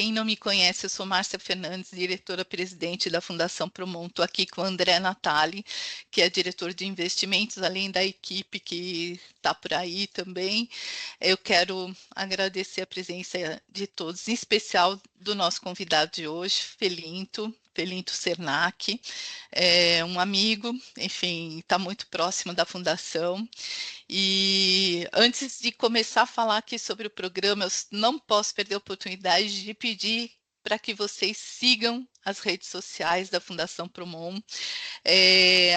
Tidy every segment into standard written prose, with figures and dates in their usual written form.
quem não me conhece, eu sou Márcia Fernandes, diretora-presidente da Fundação Promon. Estou aqui com o André Natali, que é diretor de investimentos, além da equipe que está por aí também. Eu quero agradecer a presença de todos, em especial do nosso convidado de hoje, Felinto Sernac, é um amigo, enfim, está muito próximo da Fundação. E antes de começar a falar aqui sobre o programa, eu não posso perder a oportunidade de pedir para que vocês sigam as redes sociais da Fundação Promon.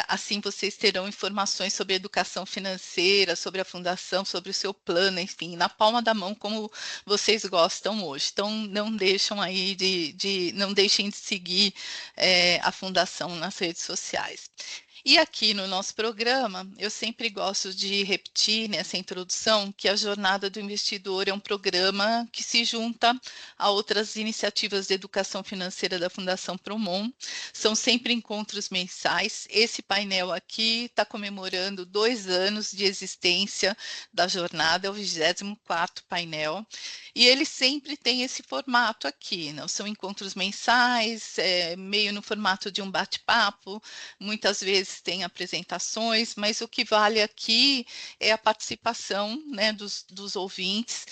Assim vocês terão informações sobre educação financeira, sobre a Fundação, sobre o seu plano, enfim, na palma da mão, como vocês gostam hoje. Então, não deixem aí não deixem de seguir a Fundação nas redes sociais. E aqui no nosso programa, eu sempre gosto de repetir nessa introdução que a Jornada do Investidor é um programa que se junta a outras iniciativas de educação financeira da Fundação Promon. São sempre encontros mensais. Esse painel aqui está comemorando 2 anos de existência da jornada, é o 24º painel. E ele sempre tem esse formato aqui, não? São encontros mensais, meio no formato de um bate-papo, muitas vezes tem apresentações, mas o que vale aqui é a participação, né, dos ouvintes,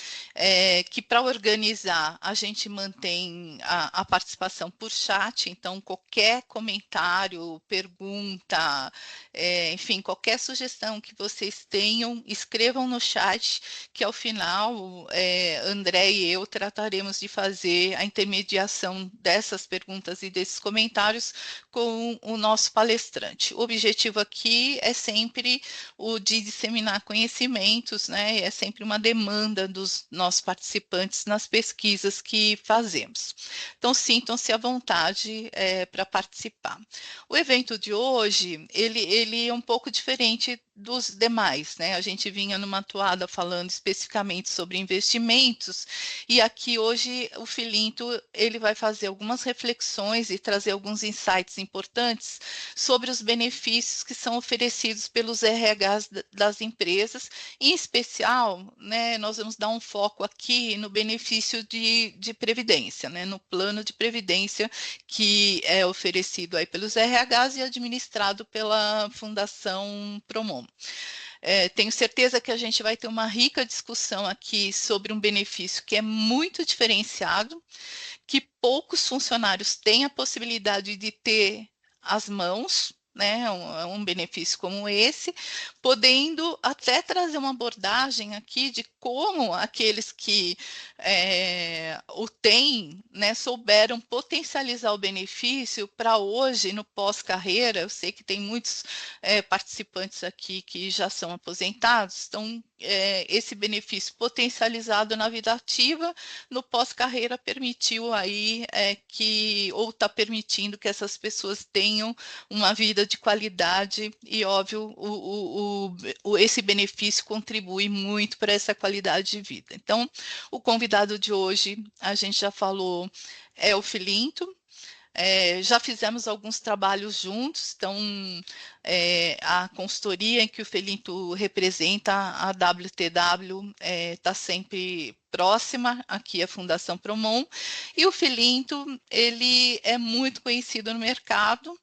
que para organizar a gente mantém a participação por chat, então qualquer comentário, pergunta, enfim, qualquer sugestão que vocês tenham, escrevam no chat, que ao final André e eu trataremos de fazer a intermediação dessas perguntas e desses comentários com o nosso palestrante. O objetivo aqui é sempre o de disseminar conhecimentos, né? É sempre uma demanda dos nossos participantes nas pesquisas que fazemos. Então, sintam-se à vontade para participar. O evento de hoje, ele é um pouco diferente dos demais, né? A gente vinha numa toada falando especificamente sobre investimentos, e aqui hoje o Felinto ele vai fazer algumas reflexões e trazer alguns insights importantes sobre os benefícios que são oferecidos pelos RHs das empresas, em especial, né, nós vamos dar um foco aqui no benefício de previdência, né, no plano de previdência que é oferecido aí pelos RHs e administrado pela Fundação Promon. Tenho certeza que a gente vai ter uma rica discussão aqui sobre um benefício que é muito diferenciado, que poucos funcionários têm a possibilidade de ter às mãos, né, um benefício como esse, podendo até trazer uma abordagem aqui de como aqueles que o têm, né, souberam potencializar o benefício para hoje, no pós-carreira. Eu sei que tem muitos participantes aqui que já são aposentados, então esse benefício potencializado na vida ativa, no pós-carreira permitiu aí ou está permitindo que essas pessoas tenham uma vida de qualidade e, óbvio, esse benefício contribui muito para essa qualidade de vida. Então, o convidado de hoje, a gente já falou, é o Felinto. Já fizemos alguns trabalhos juntos, então a consultoria em que o Felinto representa, a WTW, está sempre próxima aqui à Fundação Promon, e o Felinto, ele é muito conhecido no mercado.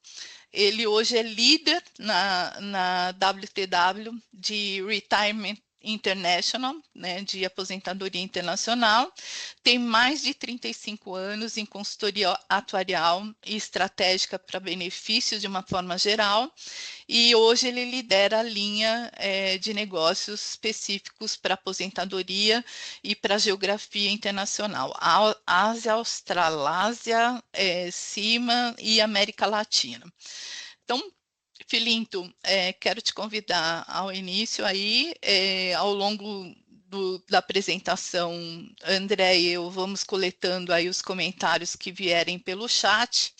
Ele hoje é líder na WTW de Retirement International, né, de aposentadoria internacional, tem mais de 35 anos em consultoria atuarial e estratégica para benefícios de uma forma geral, e hoje ele lidera a linha de negócios específicos para aposentadoria e para geografia internacional, Ásia, Australásia, CIMA e América Latina. Então, Felinto, quero te convidar ao início aí, ao longo da apresentação, André e eu vamos coletando aí os comentários que vierem pelo chat,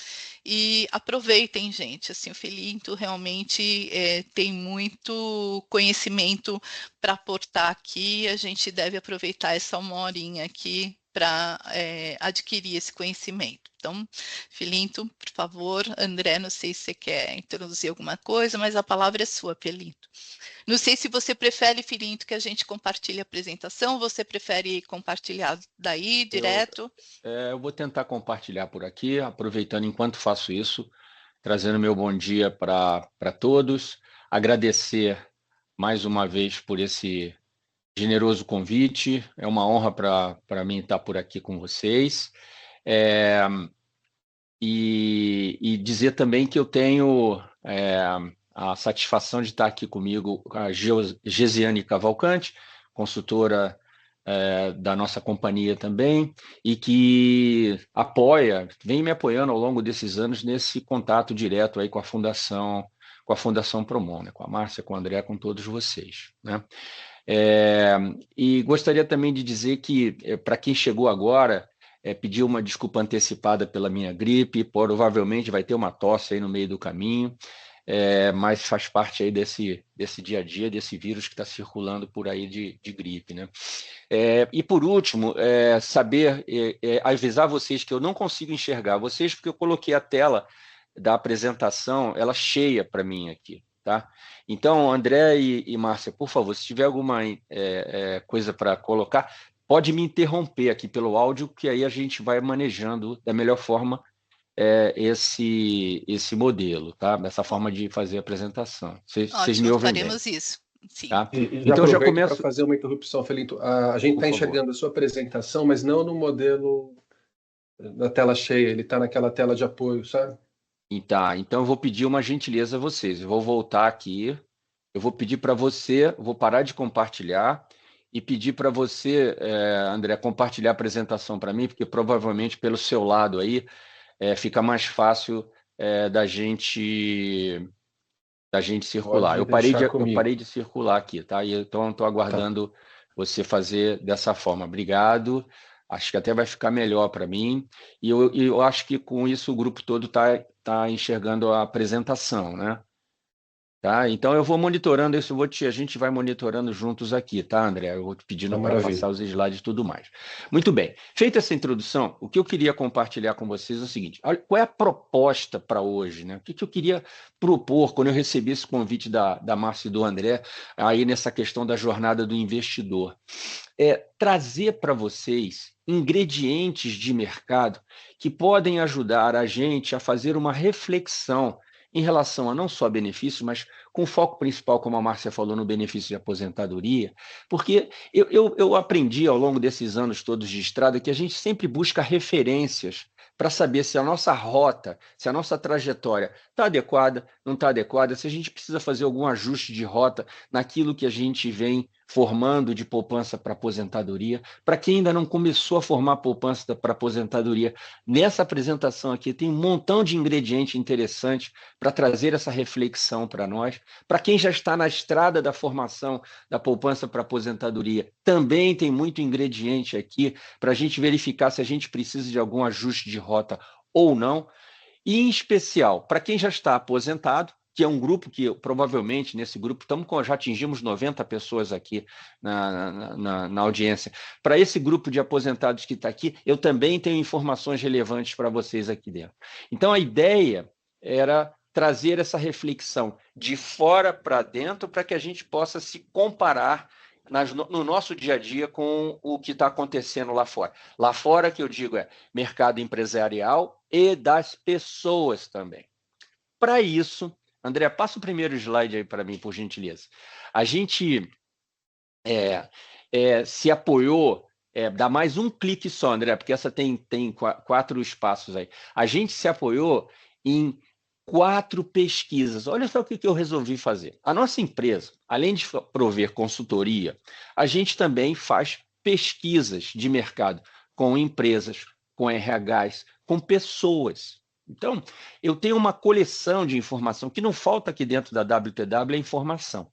e aproveitem, gente, assim, o Felinto realmente tem muito conhecimento para aportar aqui, a gente deve aproveitar essa 1 horinha aqui para adquirir esse conhecimento. Então, Filinto, por favor. André, não sei se você quer introduzir alguma coisa, mas a palavra é sua, Filinto. Não sei se você prefere, Filinto, que a gente compartilhe a apresentação, ou você prefere compartilhar daí, direto? Eu vou tentar compartilhar por aqui, aproveitando enquanto faço isso, trazendo meu bom dia para todos, agradecer mais uma vez por esse generoso convite, é uma honra para mim estar por aqui com vocês, e dizer também que eu tenho a satisfação de estar aqui comigo a Gesiane Cavalcante, consultora da nossa companhia também, e que vem me apoiando ao longo desses anos nesse contato direto aí com a Fundação Promon, né? Com a Márcia, com o André, com todos vocês, né? E gostaria também de dizer que, para quem chegou agora, pedir uma desculpa antecipada pela minha gripe, provavelmente vai ter uma tosse aí no meio do caminho, mas faz parte aí desse dia a dia, desse vírus que está circulando por aí de gripe, né? E por último, avisar vocês que eu não consigo enxergar vocês, porque eu coloquei a tela da apresentação, ela cheia para mim aqui, tá? Então, André e Márcia, por favor, se tiver alguma coisa para colocar, pode me interromper aqui pelo áudio, que aí a gente vai manejando da melhor forma esse modelo, tá? Essa forma de fazer a apresentação. Vocês me Ótimo, ouvem bem? faremos isso. Sim. Tá? E Então, já aproveito para começo... fazer uma interrupção, Felito. A gente Por está favor. enxergando a sua apresentação, mas não no modelo na tela cheia, ele está naquela tela de apoio, sabe? Tá, então eu vou pedir uma gentileza a vocês. Eu vou voltar aqui, eu vou pedir para você, vou parar de compartilhar e pedir para você, André, compartilhar a apresentação para mim, porque provavelmente pelo seu lado aí fica mais fácil da gente circular. Eu parei de circular aqui, tá? Então estou aguardando você fazer dessa forma. Obrigado. Acho que até vai ficar melhor para mim. E eu acho que com isso o grupo todo está enxergando a apresentação, né? Tá? Então eu vou monitorando isso, a gente vai monitorando juntos aqui, tá, André? Eu vou te pedindo para passar os slides e tudo mais. Muito bem. Feita essa introdução, o que eu queria compartilhar com vocês é o seguinte: olha, qual é a proposta para hoje, né? O que eu queria propor quando eu recebi esse convite da Márcia e do André, aí nessa questão da jornada do investidor? Trazer para vocês ingredientes de mercado que podem ajudar a gente a fazer uma reflexão em relação a não só benefícios, mas com foco principal, como a Márcia falou, no benefício de aposentadoria, porque eu aprendi ao longo desses anos todos de estrada que a gente sempre busca referências para saber se a nossa rota, se a nossa trajetória está adequada, não está adequada, se a gente precisa fazer algum ajuste de rota naquilo que a gente vem formando de poupança para aposentadoria. Para quem ainda não começou a formar poupança para aposentadoria, nessa apresentação aqui tem um montão de ingrediente interessante para trazer essa reflexão para nós. Para quem já está na estrada da formação da poupança para aposentadoria, também tem muito ingrediente aqui para a gente verificar se a gente precisa de algum ajuste de rota ou não. E, em especial, para quem já está aposentado, que é um grupo que provavelmente, nesse grupo, já atingimos 90 pessoas aqui na audiência. Para esse grupo de aposentados que está aqui, eu também tenho informações relevantes para vocês aqui dentro. Então, a ideia era trazer essa reflexão de fora para dentro para que a gente possa se comparar no nosso dia a dia com o que está acontecendo lá fora. Lá fora, que eu digo, mercado empresarial e das pessoas também. Para isso, André, passa o primeiro slide aí para mim, por gentileza. A gente se apoiou, dá mais um clique só, André, porque essa tem 4 espaços aí. A gente se apoiou em 4 pesquisas. Olha só o que eu resolvi fazer. A nossa empresa, além de prover consultoria, a gente também faz pesquisas de mercado com empresas, com RHs, com pessoas. Então, eu tenho uma coleção de informação que não falta aqui dentro da WTW, é informação.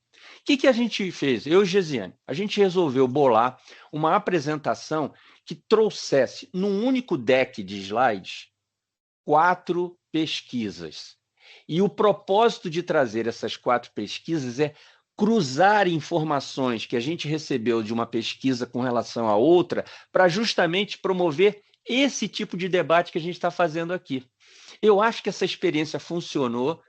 O que a gente fez? Eu e Gesiane, a gente resolveu bolar uma apresentação que trouxesse, num único deck de slides, 4 pesquisas. E o propósito de trazer essas 4 pesquisas é cruzar informações que a gente recebeu de uma pesquisa com relação a outra para justamente promover esse tipo de debate que a gente está fazendo aqui. Eu acho que essa experiência funcionou.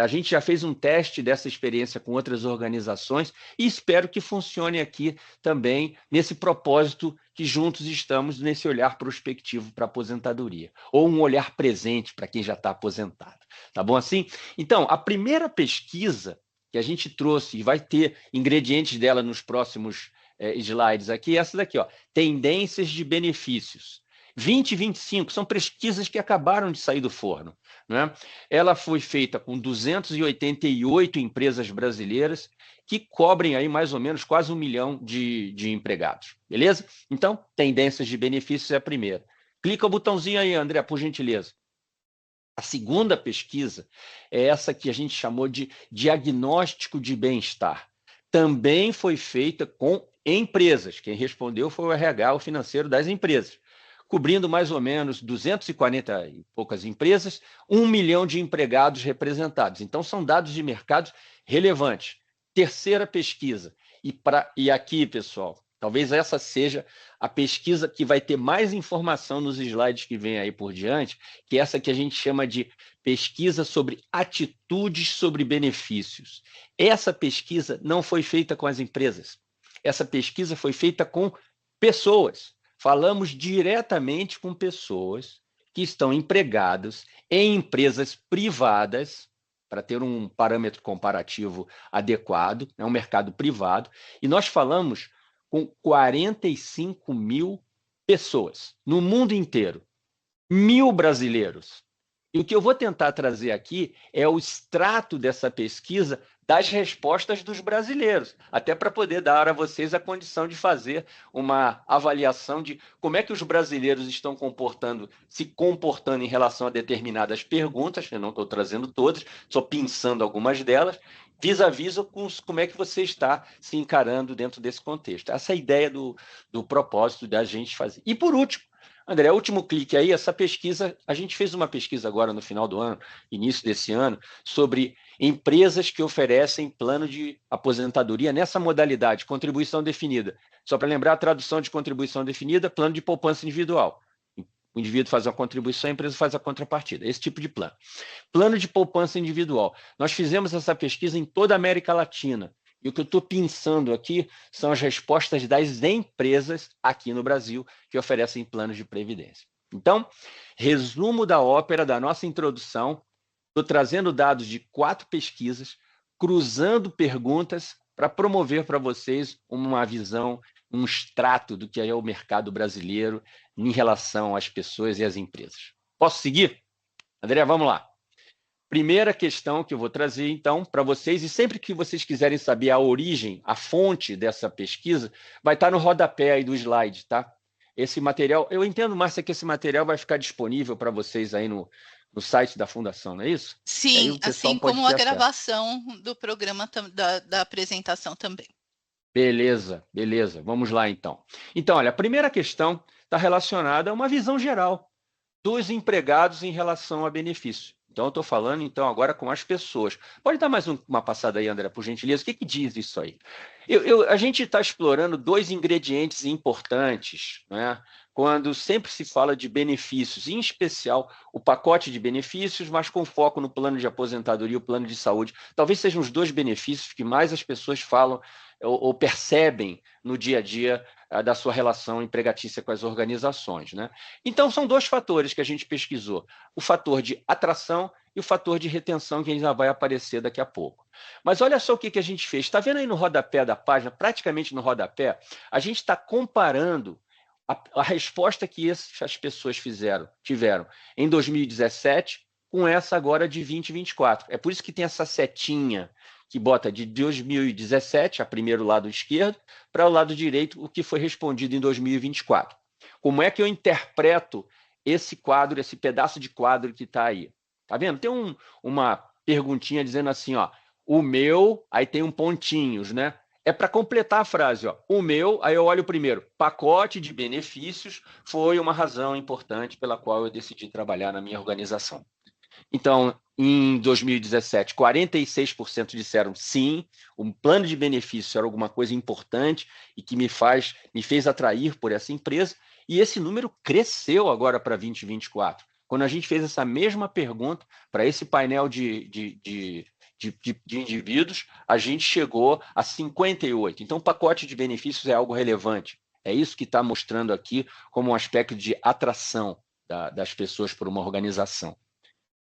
A gente já fez um teste dessa experiência com outras organizações e espero que funcione aqui também nesse propósito que juntos estamos nesse olhar prospectivo para a aposentadoria, ou um olhar presente para quem já está aposentado. Tá bom assim? Então, a primeira pesquisa que a gente trouxe, e vai ter ingredientes dela nos próximos slides aqui, é essa daqui, ó, tendências de benefícios. 2025 são pesquisas que acabaram de sair do forno, né? Ela foi feita com 288 empresas brasileiras que cobrem aí mais ou menos quase 1 milhão de empregados, beleza? Então, tendências de benefícios é a primeira. Clica o botãozinho aí, André, por gentileza. A segunda pesquisa é essa que a gente chamou de diagnóstico de bem-estar. Também foi feita com empresas. Quem respondeu foi o RH, o financeiro das empresas, cobrindo mais ou menos 240 e poucas empresas, 1 milhão de empregados representados. Então, são dados de mercados relevantes. Terceira pesquisa. E aqui, pessoal, talvez essa seja a pesquisa que vai ter mais informação nos slides que vem aí por diante, que é essa que a gente chama de pesquisa sobre atitudes sobre benefícios. Essa pesquisa não foi feita com as empresas. Essa pesquisa foi feita com pessoas. Falamos diretamente com pessoas que estão empregadas em empresas privadas, para ter um parâmetro comparativo adequado, é um mercado privado, e nós falamos com 45 mil pessoas no mundo inteiro, 1.000 brasileiros. E o que eu vou tentar trazer aqui é o extrato dessa pesquisa das respostas dos brasileiros, até para poder dar a vocês a condição de fazer uma avaliação de como é que os brasileiros estão se comportando em relação a determinadas perguntas. Eu não estou trazendo todas, só pensando algumas delas, vis-a-vis com como é que você está se encarando dentro desse contexto. Essa é a ideia do propósito da gente fazer. E, por último, André, último clique aí, essa pesquisa, a gente fez uma pesquisa agora no final do ano, início desse ano, sobre empresas que oferecem plano de aposentadoria nessa modalidade, contribuição definida. Só para lembrar, a tradução de contribuição definida, plano de poupança individual. O indivíduo faz uma contribuição, a empresa faz a contrapartida, esse tipo de plano. Plano de poupança individual. Nós fizemos essa pesquisa em toda a América Latina. E o que eu estou pensando aqui são as respostas das empresas aqui no Brasil que oferecem planos de previdência. Então, resumo da ópera, da nossa introdução, estou trazendo dados de 4 pesquisas, cruzando perguntas para promover para vocês uma visão, um extrato do que é o mercado brasileiro em relação às pessoas e às empresas. Posso seguir? André, vamos lá. Primeira questão que eu vou trazer, então, para vocês, e sempre que vocês quiserem saber a origem, a fonte dessa pesquisa, vai estar no rodapé aí do slide, tá? Esse material, eu entendo, Márcia, que esse material vai ficar disponível para vocês aí no site da Fundação, não é isso? Sim, assim como a gravação do programa da apresentação também. Beleza, beleza. Vamos lá, então. Então, olha, a primeira questão está relacionada a uma visão geral dos empregados em relação a benefício. Então, eu estou falando, então, agora com as pessoas. Pode dar mais uma passada aí, André, por gentileza? O que diz isso aí? A gente está explorando 2 ingredientes importantes, né? Quando sempre se fala de benefícios, em especial o pacote de benefícios, mas com foco no plano de aposentadoria e o plano de saúde. Talvez sejam os 2 benefícios que mais as pessoas falam ou percebem no dia a dia da sua relação empregatícia com as organizações, né? Então, são 2 fatores que a gente pesquisou. O fator de atração e o fator de retenção, que ainda vai aparecer daqui a pouco. Mas olha só o que a gente fez. Está vendo aí no rodapé da página, praticamente no rodapé, a gente está comparando a resposta que as pessoas tiveram em 2017 com essa agora de 2024. É por isso que tem essa setinha que bota de 2017, a primeiro lado esquerdo, para o lado direito, o que foi respondido em 2024. Como é que eu interpreto esse quadro, esse pedaço de quadro que está aí? Tá vendo? Tem uma perguntinha dizendo assim, ó, o meu, aí tem pontinhos, né? É para completar a frase, ó. O meu, aí eu olho primeiro, pacote de benefícios foi uma razão importante pela qual eu decidi trabalhar na minha organização. Então, em 2017, 46% disseram sim, um plano de benefício era alguma coisa importante e que me fez atrair por essa empresa, e esse número cresceu agora para 2024. Quando a gente fez essa mesma pergunta para esse painel de indivíduos, a gente chegou a 58. Então, o pacote de benefícios é algo relevante. É isso que está mostrando aqui como um aspecto de atração das pessoas por uma organização.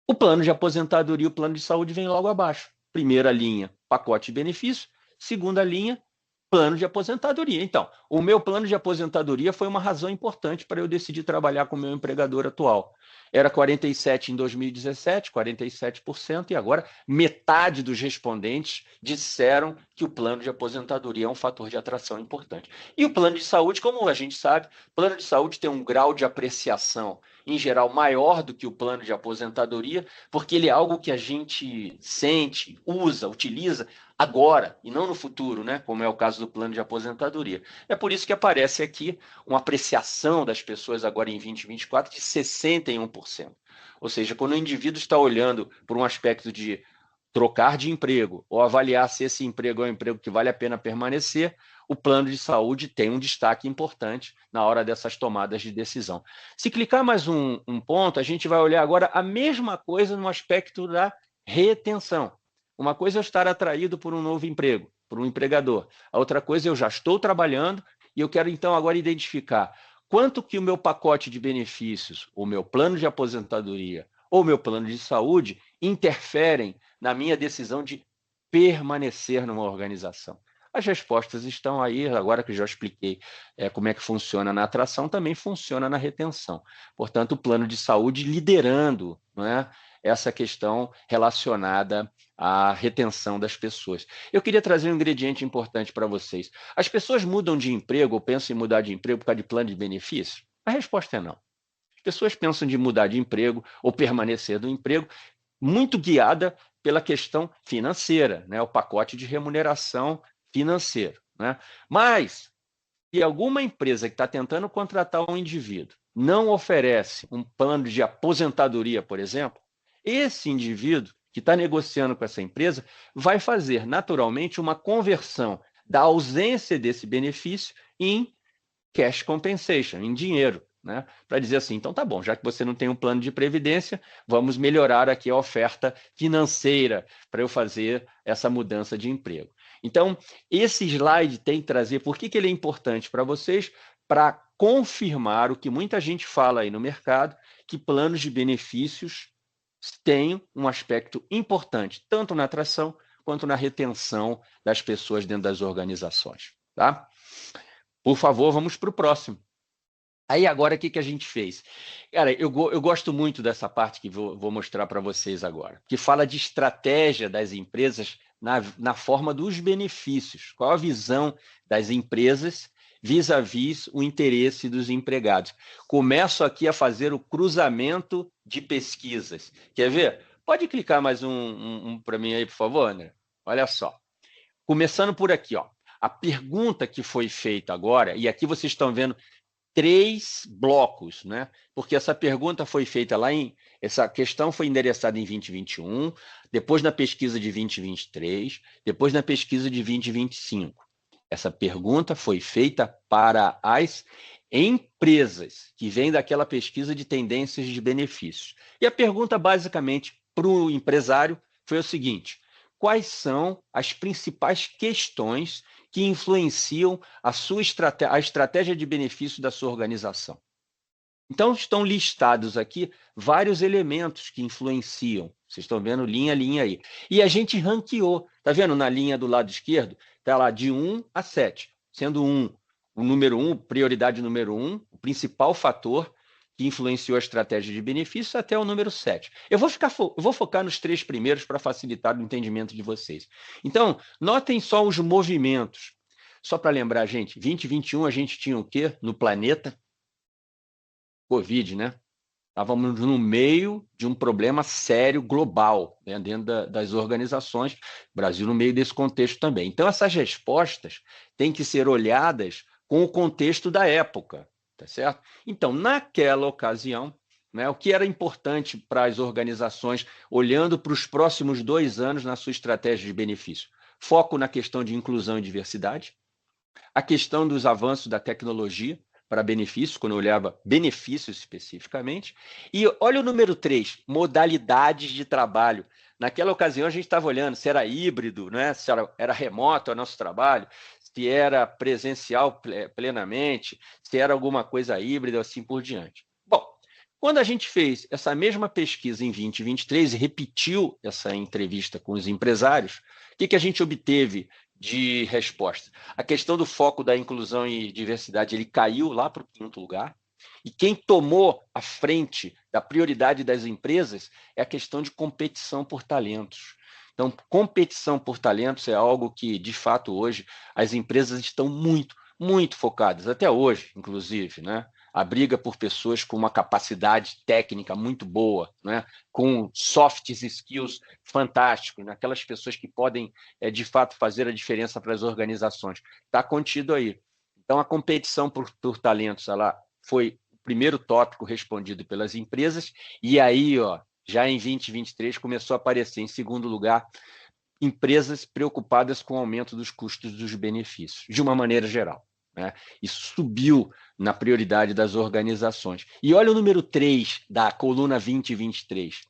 O plano de aposentadoria e o plano de saúde vem logo abaixo. Primeira linha, pacote de benefício. Segunda linha, plano de aposentadoria. Então, o meu plano de aposentadoria foi uma razão importante para eu decidir trabalhar com o meu empregador atual. Era 47% em 2017, 47%, e agora metade dos respondentes disseram que o plano de aposentadoria é um fator de atração importante. E o plano de saúde, como a gente sabe, o plano de saúde tem um grau de apreciação, em geral, maior do que o plano de aposentadoria, porque ele é algo que a gente sente, usa, utiliza agora e não no futuro, né? Como é o caso do plano de aposentadoria. É por isso que aparece aqui uma apreciação das pessoas agora em 2024 de 61%. Ou seja, quando o indivíduo está olhando por um aspecto de trocar de emprego ou avaliar se esse emprego é um emprego que vale a pena permanecer, o plano de saúde tem um destaque importante na hora dessas tomadas de decisão. Se clicar mais um ponto, a gente vai olhar agora a mesma coisa no aspecto da retenção. Uma coisa é eu estar atraído por um novo emprego, por um empregador. A outra coisa é eu já estou trabalhando e eu quero, então, agora identificar quanto que o meu pacote de benefícios, o meu plano de aposentadoria ou meu plano de saúde interferem na minha decisão de permanecer numa organização. As respostas estão aí, agora que eu já expliquei como é que funciona na atração, também funciona na retenção. Portanto, o plano de saúde liderando, não é, essa questão relacionada à retenção das pessoas. Eu queria trazer um ingrediente importante para vocês. As pessoas mudam de emprego ou pensam em mudar de emprego por causa de plano de benefício? A resposta é não. As pessoas pensam de mudar de emprego ou permanecer no emprego muito guiada pela questão financeira, né? O pacote de remuneração financeiro, né? Mas, se alguma empresa que está tentando contratar um indivíduo não oferece um plano de aposentadoria, por exemplo, esse indivíduo que está negociando com essa empresa vai fazer naturalmente uma conversão da ausência desse benefício em cash compensation, em dinheiro, né? Para dizer assim, então tá bom, já que você não tem um plano de previdência, vamos melhorar aqui a oferta financeira para eu fazer essa mudança de emprego. Então, esse slide tem que trazer, por que ele é importante para vocês? Para confirmar o que muita gente fala aí no mercado, que planos de benefícios têm um aspecto importante, tanto na atração quanto na retenção das pessoas dentro das organizações, tá? Por favor, vamos para o próximo. Aí agora o que a gente fez? Cara, eu gosto muito dessa parte que vou mostrar para vocês agora, que fala de estratégia das empresas na forma dos benefícios. Qual a visão das empresas vis-à-vis o interesse dos empregados? Começo aqui a fazer o cruzamento de pesquisas. Quer ver? Pode clicar mais um para mim aí, por favor, André? Olha só. Começando por aqui, ó. A pergunta que foi feita agora, e aqui vocês estão vendo 3 blocos, né? Porque essa pergunta foi feita essa questão foi endereçada em 2021, depois na pesquisa de 2023, depois na pesquisa de 2025. Essa pergunta foi feita para as empresas que vêm daquela pesquisa de tendências de benefícios. E a pergunta, basicamente, para o empresário foi o seguinte: quais são as principais questões que influenciam a estratégia de benefício da sua organização? Então, estão listados aqui vários elementos que influenciam. Vocês estão vendo linha a linha aí. E a gente ranqueou. Está vendo na linha do lado esquerdo? Está lá de 1 a 7, sendo 1 o número 1, prioridade número 1, o principal fator que influenciou a estratégia de benefícios, até o número 7. Eu vou focar nos 3 primeiros para facilitar o entendimento de vocês. Então, notem só os movimentos. Só para lembrar, gente, 2021 a gente tinha o quê no planeta? Covid, né? Estávamos no meio de um problema sério global, né, dentro das organizações, Brasil no meio desse contexto também. Então, essas respostas têm que ser olhadas com o contexto da época. Tá certo? Então, naquela ocasião, né? O que era importante para as organizações, olhando para os próximos 2 anos na sua estratégia de benefício? Foco na questão de inclusão e diversidade, a questão dos avanços da tecnologia para benefícios, quando eu olhava benefícios especificamente, e olha o número 3, modalidades de trabalho. Naquela ocasião, a gente estava olhando se era híbrido, né? Se era remoto o nosso trabalho, se era presencial plenamente, se era alguma coisa híbrida, assim por diante. Bom, quando a gente fez essa mesma pesquisa em 2023 e repetiu essa entrevista com os empresários, o que a gente obteve de resposta? A questão do foco da inclusão e diversidade, ele caiu lá para o 5º lugar, e quem tomou a frente da prioridade das empresas é a questão de competição por talentos. Então, competição por talentos é algo que, de fato, hoje as empresas estão muito, muito focadas, até hoje, inclusive, né? A briga por pessoas com uma capacidade técnica muito boa, né? Com soft skills fantásticos, né? Aquelas pessoas que podem, de fato, fazer a diferença para as organizações. Está contido aí. Então, a competição por talentos, ela foi o primeiro tópico respondido pelas empresas, e aí, já em 2023, começou a aparecer, em segundo lugar, empresas preocupadas com o aumento dos custos dos benefícios, de uma maneira geral, né? Isso subiu na prioridade das organizações. E olha o número 3 da coluna 2023,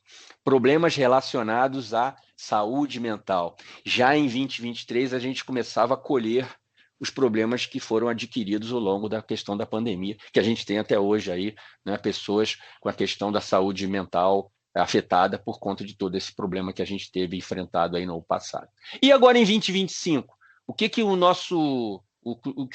problemas relacionados à saúde mental. Já em 2023, a gente começava a colher os problemas que foram adquiridos ao longo da questão da pandemia, que a gente tem até hoje aí, né, pessoas com a questão da saúde mental afetada por conta de todo esse problema que a gente teve enfrentado aí no passado. E agora em 2025, o que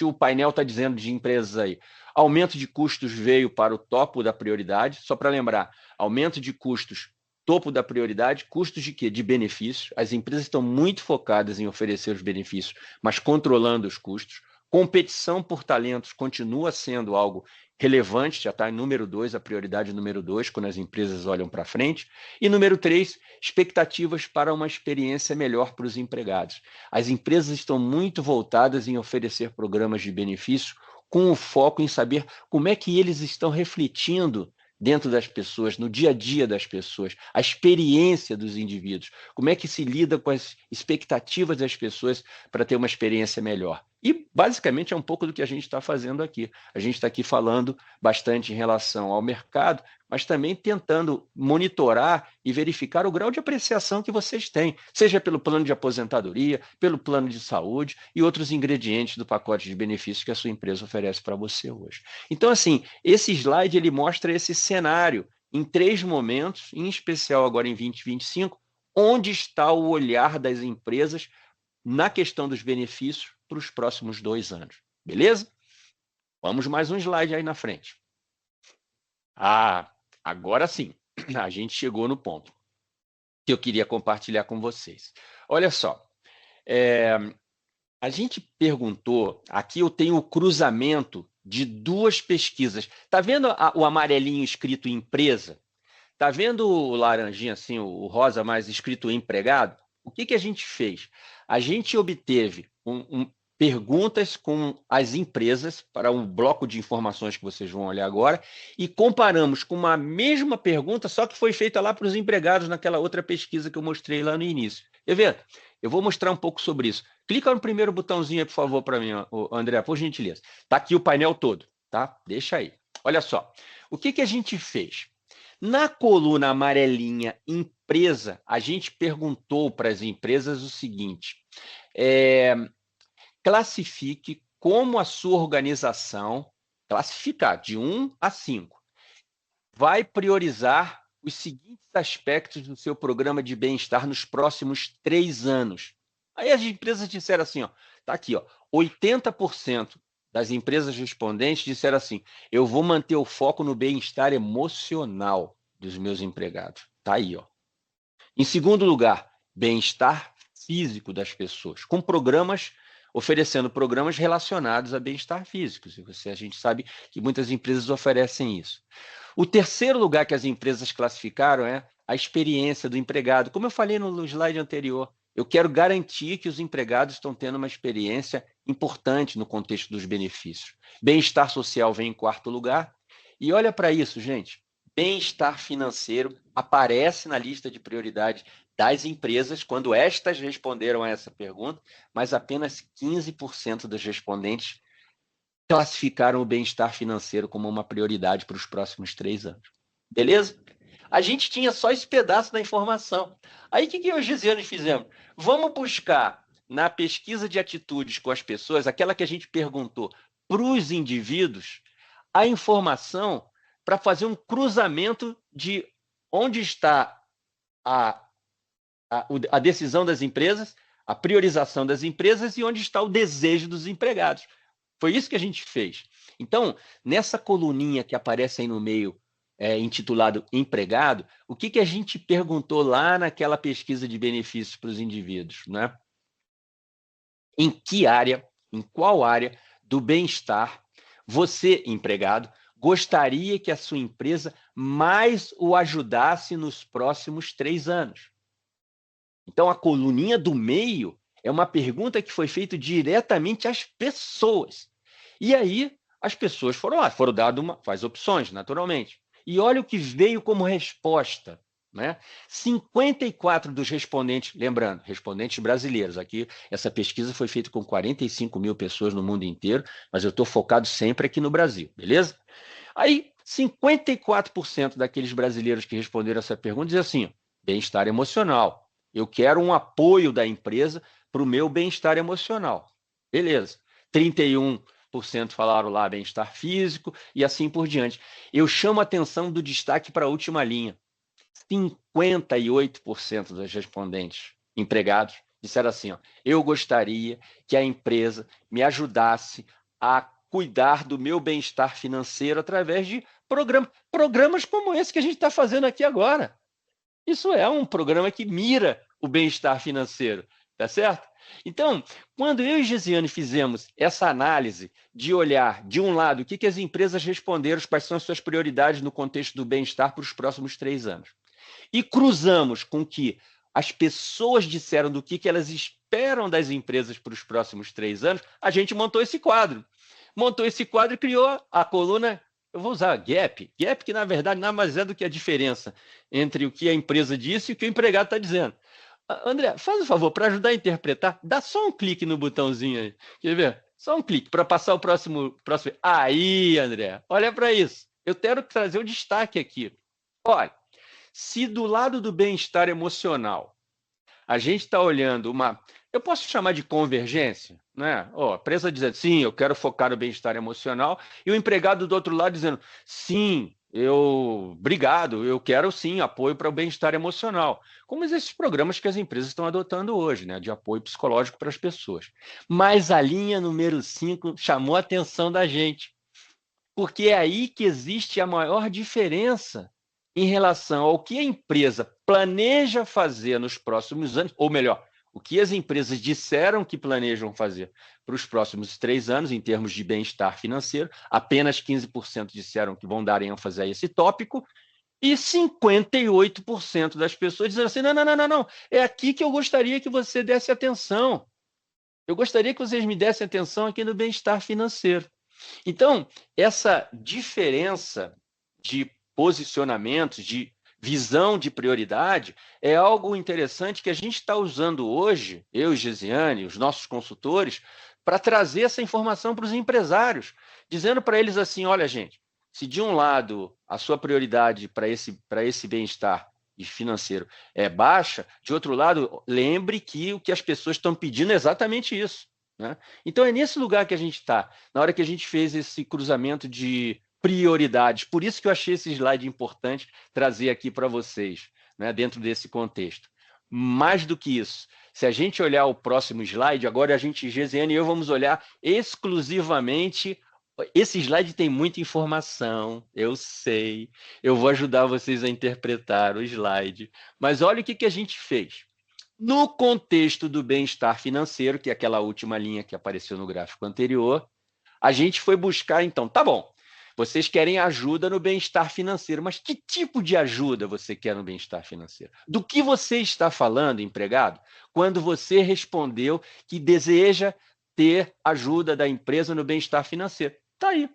o painel está dizendo de empresas aí? Aumento de custos veio para o topo da prioridade, só para lembrar, aumento de custos, topo da prioridade, custos de quê? De benefícios. As empresas estão muito focadas em oferecer os benefícios, mas controlando os custos. Competição por talentos continua sendo algo relevante, já está em número 2, a prioridade número 2, quando as empresas olham para frente. E número 3, expectativas para uma experiência melhor para os empregados. As empresas estão muito voltadas em oferecer programas de benefício com o foco em saber como é que eles estão refletindo dentro das pessoas, no dia a dia das pessoas, a experiência dos indivíduos, como é que se lida com as expectativas das pessoas para ter uma experiência melhor. E, basicamente, é um pouco do que a gente está fazendo aqui. A gente está aqui falando bastante em relação ao mercado, mas também tentando monitorar e verificar o grau de apreciação que vocês têm, seja pelo plano de aposentadoria, pelo plano de saúde e outros ingredientes do pacote de benefícios que a sua empresa oferece para você hoje. Então, assim, esse slide ele mostra esse cenário em 3 momentos, em especial agora em 2025, onde está o olhar das empresas na questão dos benefícios para os próximos 2 anos. Beleza? Vamos mais um slide aí na frente. Agora sim, a gente chegou no ponto que eu queria compartilhar com vocês. Olha só, a gente perguntou, aqui eu tenho o cruzamento de 2 pesquisas. Está vendo o amarelinho escrito empresa? Está vendo o laranjinha, assim, o rosa mais escrito empregado? O que a gente fez? A gente obteve perguntas com as empresas para um bloco de informações que vocês vão olhar agora e comparamos com uma mesma pergunta, só que foi feita lá para os empregados naquela outra pesquisa que eu mostrei lá no início. Quer ver? Eu vou mostrar um pouco sobre isso. Clica no primeiro botãozinho aí, por favor, para mim, André, por gentileza. Está aqui o painel todo, tá? Deixa aí. Olha só. O que a gente fez? Na coluna amarelinha empresa, a gente perguntou para as empresas o seguinte: classifique como a sua organização, classificar de 1 a 5, vai priorizar os seguintes aspectos do seu programa de bem-estar nos próximos 3 anos. Aí as empresas disseram assim, tá aqui, 80% das empresas respondentes disseram assim: eu vou manter o foco no bem-estar emocional dos meus empregados. Tá aí, Em segundo lugar, bem-estar físico das pessoas, com oferecendo programas relacionados a bem-estar físico. A gente sabe que muitas empresas oferecem isso. O terceiro lugar que as empresas classificaram é a experiência do empregado. Como eu falei no slide anterior, eu quero garantir que os empregados estão tendo uma experiência importante no contexto dos benefícios. Bem-estar social vem em 4º lugar. E olha para isso, gente. bem-estar financeiro aparece na lista de prioridade das empresas quando estas responderam a essa pergunta, mas apenas 15% dos respondentes classificaram o bem-estar financeiro como uma prioridade para os próximos 3 anos. Beleza? A gente tinha só esse pedaço da informação. Aí o que eu e o Gisiane fizemos? Vamos buscar na pesquisa de atitudes com as pessoas, aquela que a gente perguntou para os indivíduos, a informação para fazer um cruzamento de onde está a decisão das empresas, a priorização das empresas e onde está o desejo dos empregados. Foi isso que a gente fez. Então, nessa coluninha que aparece aí no meio, intitulado empregado, o que a gente perguntou lá naquela pesquisa de benefícios para os indivíduos, né? Em que área, em qual área do bem-estar você, empregado, gostaria que a sua empresa mais o ajudasse nos próximos 3 anos? Então, a coluninha do meio é uma pergunta que foi feita diretamente às pessoas. E aí, as pessoas foram lá, foram dadas faz opções, naturalmente. E olha o que veio como resposta, né? 54 dos respondentes, lembrando, respondentes brasileiros, aqui essa pesquisa foi feita com 45 mil pessoas no mundo inteiro, mas eu estou focado sempre aqui no Brasil, beleza? Aí, 54% daqueles brasileiros que responderam essa pergunta dizem assim, bem-estar emocional. Eu quero um apoio da empresa para o meu bem-estar emocional. Beleza. 31% falaram lá bem-estar físico e assim por diante. Eu chamo a atenção do destaque para a última linha. 58% dos respondentes empregados disseram assim, eu gostaria que a empresa me ajudasse a cuidar do meu bem-estar financeiro através de programas como esse que a gente está fazendo aqui agora. Isso é um programa que mira o bem-estar financeiro, tá certo? Então, quando eu e Gisiane fizemos essa análise de olhar, de um lado, o que as empresas responderam, quais são as suas prioridades no contexto do bem-estar para os próximos 3 anos, e cruzamos com o que as pessoas disseram do que elas esperam das empresas para os próximos 3 anos, a gente montou esse quadro. Montou esse quadro e criou a coluna. Eu vou usar gap que na verdade nada mais é do que a diferença entre o que a empresa disse e o que o empregado está dizendo. André, faz um favor, para ajudar a interpretar, dá só um clique no botãozinho aí. Quer ver? Só um clique para passar o próximo. Aí, André, olha para isso. Eu quero trazer o destaque aqui. Olha, se do lado do bem-estar emocional a gente está olhando eu posso chamar de convergência, né? A empresa dizendo, sim, eu quero focar no bem-estar emocional, e o empregado do outro lado dizendo, sim, obrigado, eu quero sim apoio para o bem-estar emocional. Como esses programas que as empresas estão adotando hoje, né? De apoio psicológico para as pessoas. Mas a linha número 5 chamou a atenção da gente, porque é aí que existe a maior diferença em relação ao que a empresa planeja fazer nos próximos anos, ou melhor, o que as empresas disseram que planejam fazer para os próximos 3 anos, em termos de bem-estar financeiro, apenas 15% disseram que vão dar ênfase a esse tópico, e 58% das pessoas disseram assim, não, é aqui que eu gostaria que você desse atenção. Eu gostaria que vocês me dessem atenção aqui no bem-estar financeiro. Então, essa diferença de posicionamentos, de visão de prioridade, é algo interessante que a gente está usando hoje, eu e Gisiane, os nossos consultores, para trazer essa informação para os empresários, dizendo para eles assim, olha, gente, se de um lado a sua prioridade para esse bem-estar financeiro é baixa, de outro lado, lembre que o que as pessoas estão pedindo é exatamente isso. Né? Então, é nesse lugar que a gente está, na hora que a gente fez esse cruzamento de prioridades. Por isso que eu achei esse slide importante trazer aqui para vocês, né, dentro desse contexto. Mais do que isso, se a gente olhar o próximo slide, agora a gente, Gisiane e eu, vamos olhar exclusivamente. Esse slide tem muita informação, eu sei. Eu vou ajudar vocês a interpretar o slide. Mas olha o que a gente fez. No contexto do bem-estar financeiro, que é aquela última linha que apareceu no gráfico anterior, a gente foi buscar, então, tá bom, vocês querem ajuda no bem-estar financeiro, mas que tipo de ajuda você quer no bem-estar financeiro? Do que você está falando, empregado, quando você respondeu que deseja ter ajuda da empresa no bem-estar financeiro? Tá aí.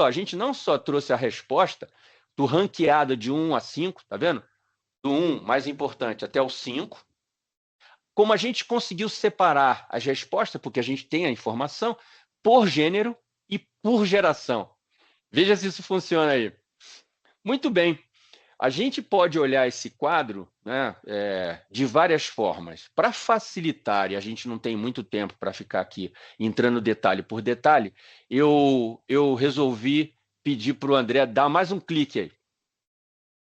A gente não só trouxe a resposta, do ranqueado de 1 a 5, tá vendo? Do 1 mais importante até o 5. Como a gente conseguiu separar as respostas, porque a gente tem a informação, por gênero e por geração. Veja se isso funciona aí. Muito bem. A gente pode olhar esse quadro, né, de várias formas. Para facilitar, e a gente não tem muito tempo para ficar aqui entrando detalhe por detalhe, eu resolvi pedir para o André dar mais um clique aí,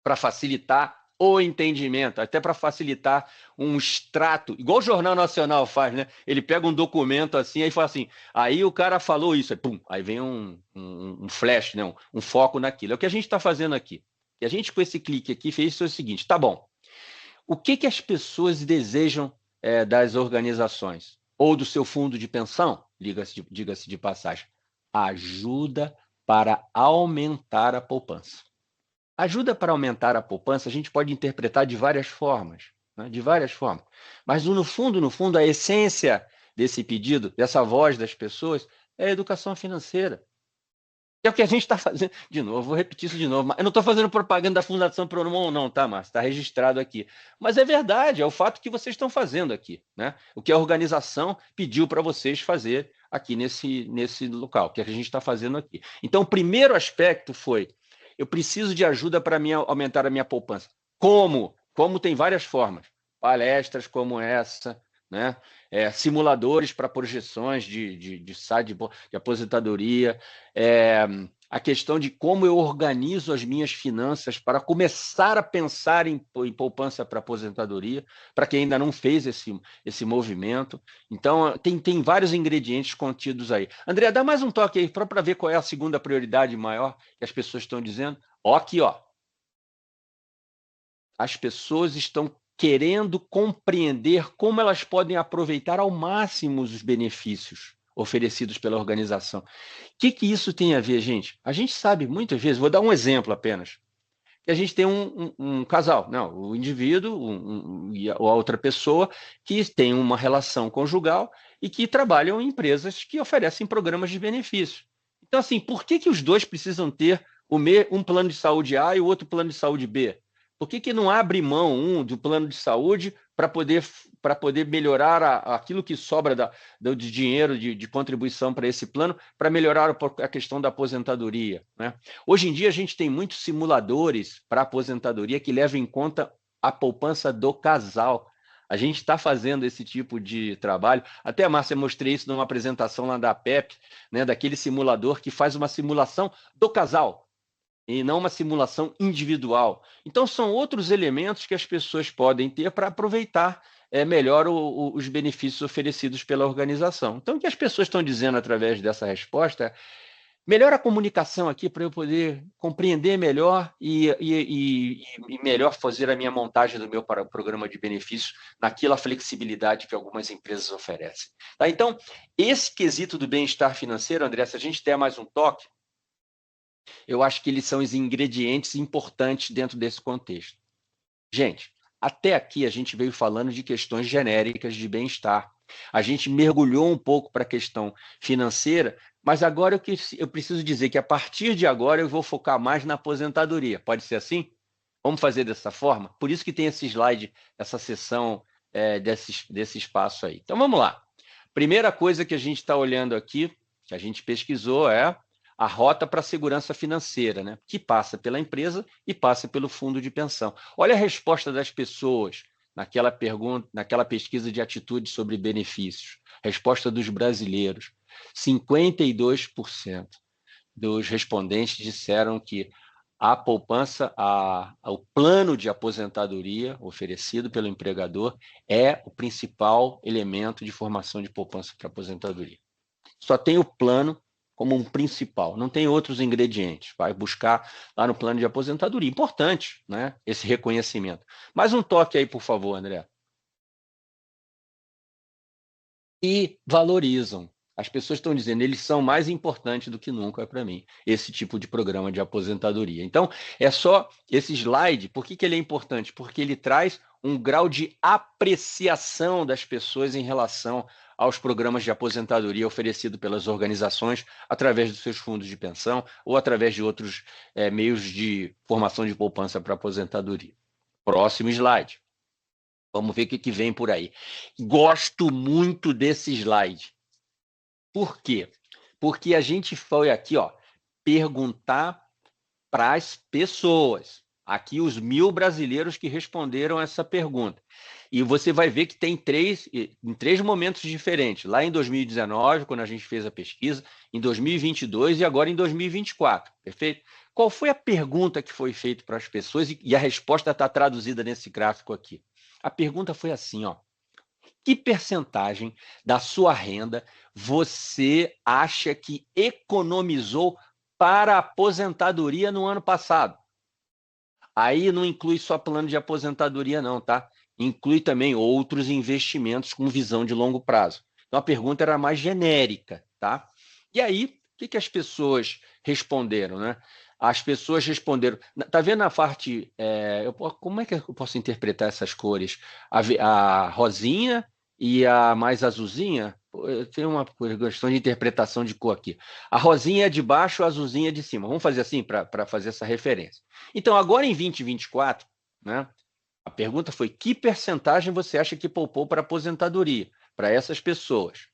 para facilitar o entendimento, até para facilitar um extrato, igual o Jornal Nacional faz, né? Ele pega um documento assim, aí fala assim, aí o cara falou isso, aí, pum, aí vem um flash, né? um foco naquilo. É o que a gente está fazendo aqui. E a gente, com esse clique aqui, fez o seguinte, tá bom, o que as pessoas desejam das organizações? Ou do seu fundo de pensão, diga-se de passagem, ajuda para aumentar a poupança. Ajuda para aumentar a poupança, a gente pode interpretar de várias formas, né? De várias formas. Mas, no fundo, a essência desse pedido, dessa voz das pessoas, é a educação financeira. É o que a gente está fazendo. De novo, vou repetir isso de novo. Eu não estou fazendo propaganda da Fundação Promon, não, tá, Márcio? Está registrado aqui. Mas é verdade, é o fato que vocês estão fazendo aqui, né? O que a organização pediu para vocês fazer aqui nesse local, que a gente está fazendo aqui. Então, o primeiro aspecto foi, eu preciso de ajuda para aumentar a minha poupança. Como? Como tem várias formas. Palestras como essa, né? Simuladores para projeções de aposentadoria, a questão de como eu organizo as minhas finanças para começar a pensar em poupança para aposentadoria, para quem ainda não fez esse movimento. Então, tem vários ingredientes contidos aí. André, dá mais um toque aí, para ver qual é a segunda prioridade maior que as pessoas estão dizendo. Ó, aqui, ó. As pessoas estão querendo compreender como elas podem aproveitar ao máximo os benefícios oferecidos pela organização. O que isso tem a ver, gente? A gente sabe muitas vezes, vou dar um exemplo apenas, que a gente tem um casal, não, o indivíduo e a outra pessoa que tem uma relação conjugal e que trabalham em empresas que oferecem programas de benefício. Então, assim, por que os dois precisam ter um plano de saúde A e o outro plano de saúde B? Por que não abre mão do plano de saúde para poder melhorar aquilo que sobra de dinheiro de contribuição para esse plano, para melhorar a questão da aposentadoria, né? Hoje em dia, a gente tem muitos simuladores para aposentadoria que levam em conta a poupança do casal. A gente está fazendo esse tipo de trabalho. Até, Márcia, eu mostrei isso numa apresentação lá da APEP, né, daquele simulador que faz uma simulação do casal e não uma simulação individual. Então, são outros elementos que as pessoas podem ter para aproveitar melhor os benefícios oferecidos pela organização. Então, o que as pessoas estão dizendo através dessa resposta é: melhora a comunicação aqui para eu poder compreender melhor e melhor fazer a minha montagem do meu programa de benefícios naquela flexibilidade que algumas empresas oferecem. Tá? Então, esse quesito do bem-estar financeiro, André, se a gente der mais um toque, eu acho que eles são os ingredientes importantes dentro desse contexto. Gente, até aqui a gente veio falando de questões genéricas de bem-estar. A gente mergulhou um pouco para a questão financeira, mas agora eu preciso dizer que a partir de agora eu vou focar mais na aposentadoria. Pode ser assim? Vamos fazer dessa forma? Por isso que tem esse slide, essa sessão desse espaço aí. Então vamos lá. Primeira coisa que a gente está olhando aqui, que a gente pesquisou, é a rota para a segurança financeira, né? Que passa pela empresa e passa pelo fundo de pensão. Olha a resposta das pessoas naquela pergunta, naquela pesquisa de atitude sobre benefícios. Resposta dos brasileiros. 52% dos respondentes disseram que a poupança, o plano de aposentadoria oferecido pelo empregador é o principal elemento de formação de poupança para aposentadoria. Só tem o plano como um principal, não tem outros ingredientes. Vai buscar lá no plano de aposentadoria. Importante, né, esse reconhecimento. Mais um toque aí, por favor, André. E valorizam. As pessoas estão dizendo, eles são mais importantes do que nunca para mim, esse tipo de programa de aposentadoria. Então, é só esse slide, por que ele é importante? Porque ele traz um grau de apreciação das pessoas em relação aos programas de aposentadoria oferecidos pelas organizações através dos seus fundos de pensão ou através de outros meios de formação de poupança para aposentadoria. Próximo slide. Vamos ver o que vem por aí. Gosto muito desse slide. Por quê? Porque a gente foi aqui, perguntar para as pessoas. Aqui os 1.000 brasileiros que responderam essa pergunta. E você vai ver que tem em três momentos diferentes. Lá em 2019, quando a gente fez a pesquisa, em 2022 e agora em 2024. Perfeito? Qual foi a pergunta que foi feita para as pessoas? E a resposta está traduzida nesse gráfico aqui. A pergunta foi assim, que percentagem da sua renda você acha que economizou para a aposentadoria no ano passado? Aí não inclui só plano de aposentadoria não, tá? Inclui também outros investimentos com visão de longo prazo. Então, a pergunta era mais genérica, tá? E aí, o que as pessoas responderam, né? As pessoas responderam... Tá vendo a parte... como é que eu posso interpretar essas cores? A rosinha e a mais azulzinha? Eu tenho uma questão de interpretação de cor aqui. A rosinha é de baixo, a azulzinha é de cima. Vamos fazer assim para fazer essa referência. Então, agora em 2024, né, a pergunta foi: que percentagem você acha que poupou para aposentadoria? Para essas pessoas.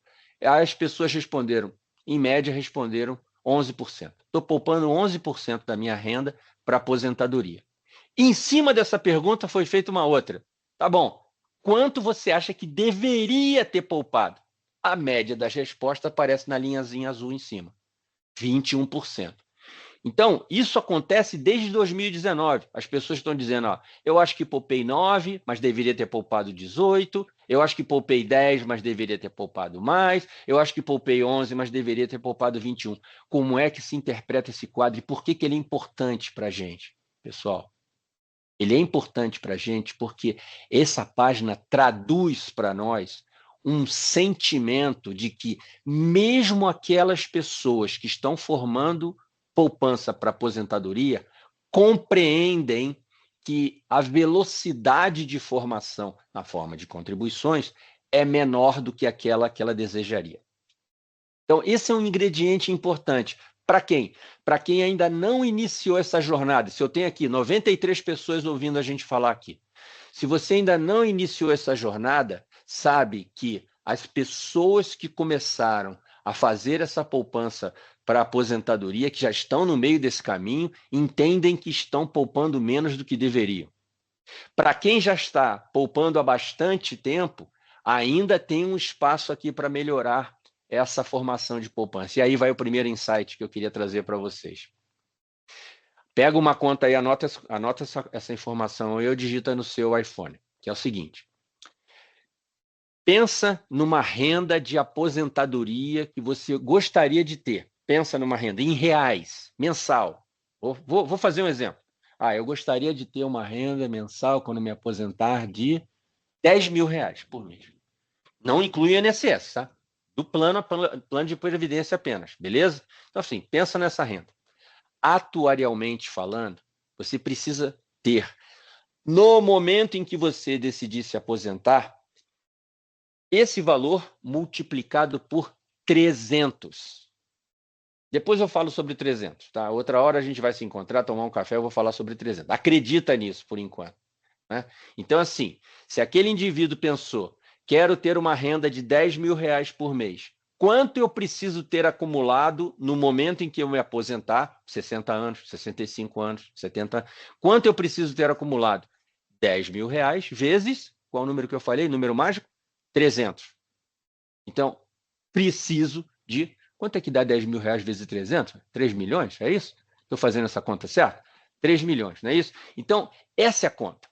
As pessoas responderam, em média, responderam 11%. Estou poupando 11% da minha renda para aposentadoria. Em cima dessa pergunta foi feita uma outra. Tá bom, quanto você acha que deveria ter poupado? A média das respostas aparece na linhazinha azul em cima, 21%. Então, isso acontece desde 2019. As pessoas estão dizendo, eu acho que poupei 9, mas deveria ter poupado 18. Eu acho que poupei 10, mas deveria ter poupado mais. Eu acho que poupei 11, mas deveria ter poupado 21. Como é que se interpreta esse quadro e por que ele é importante para a gente, pessoal? Ele é importante para a gente porque essa página traduz para nós um sentimento de que mesmo aquelas pessoas que estão formando poupança para aposentadoria compreendem que a velocidade de formação na forma de contribuições é menor do que aquela que ela desejaria. Então, esse é um ingrediente importante. Para quem? Para quem ainda não iniciou essa jornada. Se eu tenho aqui 93 pessoas ouvindo a gente falar aqui. Se você ainda não iniciou essa jornada, sabe que as pessoas que começaram a fazer essa poupança para aposentadoria, que já estão no meio desse caminho, entendem que estão poupando menos do que deveriam. Para quem já está poupando há bastante tempo, ainda tem um espaço aqui para melhorar essa formação de poupança. E aí vai o primeiro insight que eu queria trazer para vocês. Pega uma conta aí, anota essa informação e eu digita no seu iPhone, que é o seguinte. Pensa numa renda de aposentadoria que você gostaria de ter. Pensa numa renda em reais, mensal. Vou fazer um exemplo. Eu gostaria de ter uma renda mensal quando me aposentar de R$10.000 por mês. Não inclui INSS, tá? Do plano de previdência apenas, beleza? Então, assim, pensa nessa renda. Atuarialmente falando, você precisa ter, no momento em que você decidir se aposentar, esse valor multiplicado por 300. Depois eu falo sobre 300, tá? Outra hora a gente vai se encontrar, tomar um café, eu vou falar sobre 300. Acredita nisso, por enquanto. Né? Então, assim, se aquele indivíduo pensou, quero ter uma renda de R$10.000 por mês, quanto eu preciso ter acumulado no momento em que eu me aposentar, 60 anos, 65 anos, 70 anos, quanto eu preciso ter acumulado? R$10.000 vezes, qual o número que eu falei? Número mágico? 300. Então, preciso de... Quanto é que dá R$10.000 vezes 300? 3 milhões, é isso? Estou fazendo essa conta certa? 3 milhões, não é isso? Então, essa é a conta.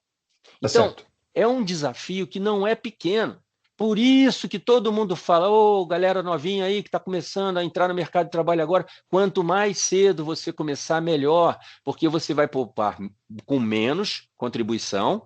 Então, é um desafio que não é pequeno. Por isso que todo mundo fala, galera novinha aí que está começando a entrar no mercado de trabalho agora, quanto mais cedo você começar, melhor, porque você vai poupar com menos contribuição,